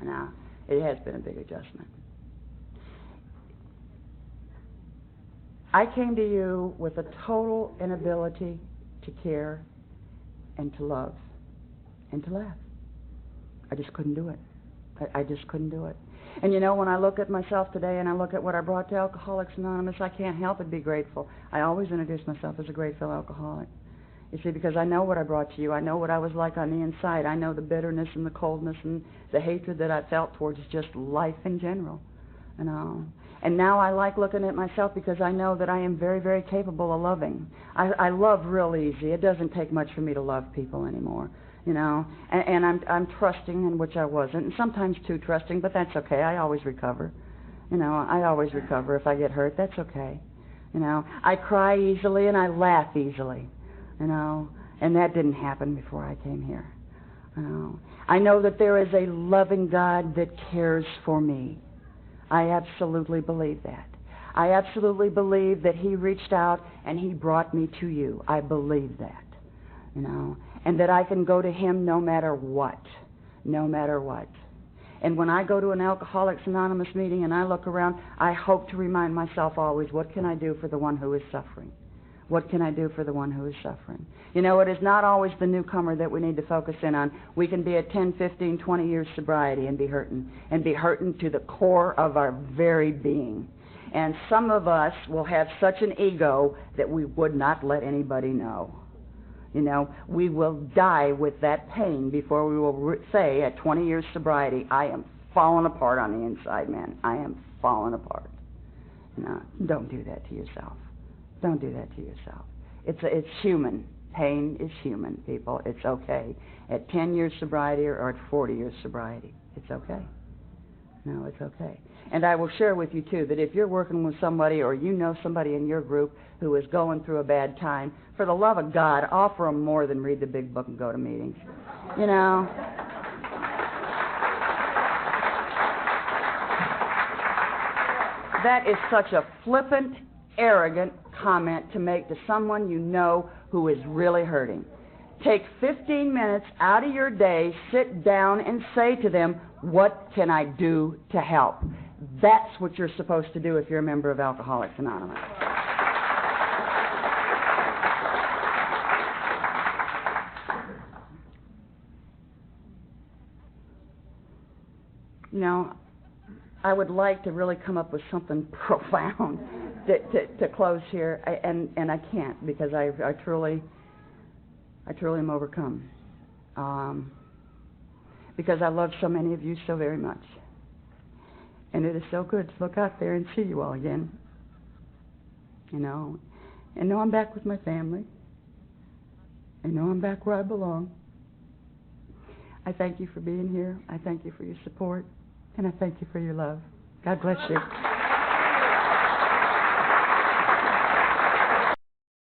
S1: Now, it has been a big adjustment. I came to you with a total inability to care and to love and to laugh. I just couldn't do it. I just couldn't do it. And you know, when I look at myself today and I look at what I brought to Alcoholics Anonymous, I can't help but be grateful. I always introduce myself as a grateful alcoholic. You see, because I know what I brought to you. I know what I was like on the inside. I know the bitterness and the coldness and the hatred that I felt towards just life in general. You know. And now I like looking at myself because I know that I am very, very capable of loving. I love real easy. It doesn't take much for me to love people anymore, you know. And I'm trusting, in which I wasn't, and sometimes too trusting, but that's okay. I always recover. You know, I always recover if I get hurt. That's okay. You know, I cry easily and I laugh easily, you know, and that didn't happen before I came here. You know, I know that there is a loving God that cares for me. I absolutely believe that. I absolutely believe that He reached out and He brought me to you. I believe that, you know, and that I can go to Him no matter what, no matter what. And when I go to an Alcoholics Anonymous meeting and I look around, I hope to remind myself always, what can I do for the one who is suffering? What can I do for the one who is suffering? You know, it is not always the newcomer that we need to focus in on. We can be at 10, 15, 20 years sobriety and be hurting to the core of our very being. And some of us will have such an ego that we would not let anybody know. You know, we will die with that pain before we will say at 20 years sobriety, I am falling apart on the inside, man. I am falling apart. No, don't do that to yourself. Don't do that to yourself. It's human. Pain is human, people. It's okay. At 10 years sobriety or at 40 years sobriety, it's okay. No, it's okay. And I will share with you, too, that if you're working with somebody or you know somebody in your group who is going through a bad time, for the love of God, offer them more than read the big book and go to meetings. You know? That is such a flippant, arrogant comment to make to someone you know who is really hurting. Take 15 minutes out of your day, sit down and say to them, what can I do to help? That's what you're supposed to do if you're a member of Alcoholics Anonymous. You know, I would like to really come up with something profound to close here, and I can't, because I truly am overcome. Because I love so many of you so very much. And it is so good to look out there and see you all again. You know, and know I'm back with my family. I know I'm back where I belong. I thank you for being here. I thank you for your support. And I thank you for your love. God bless you.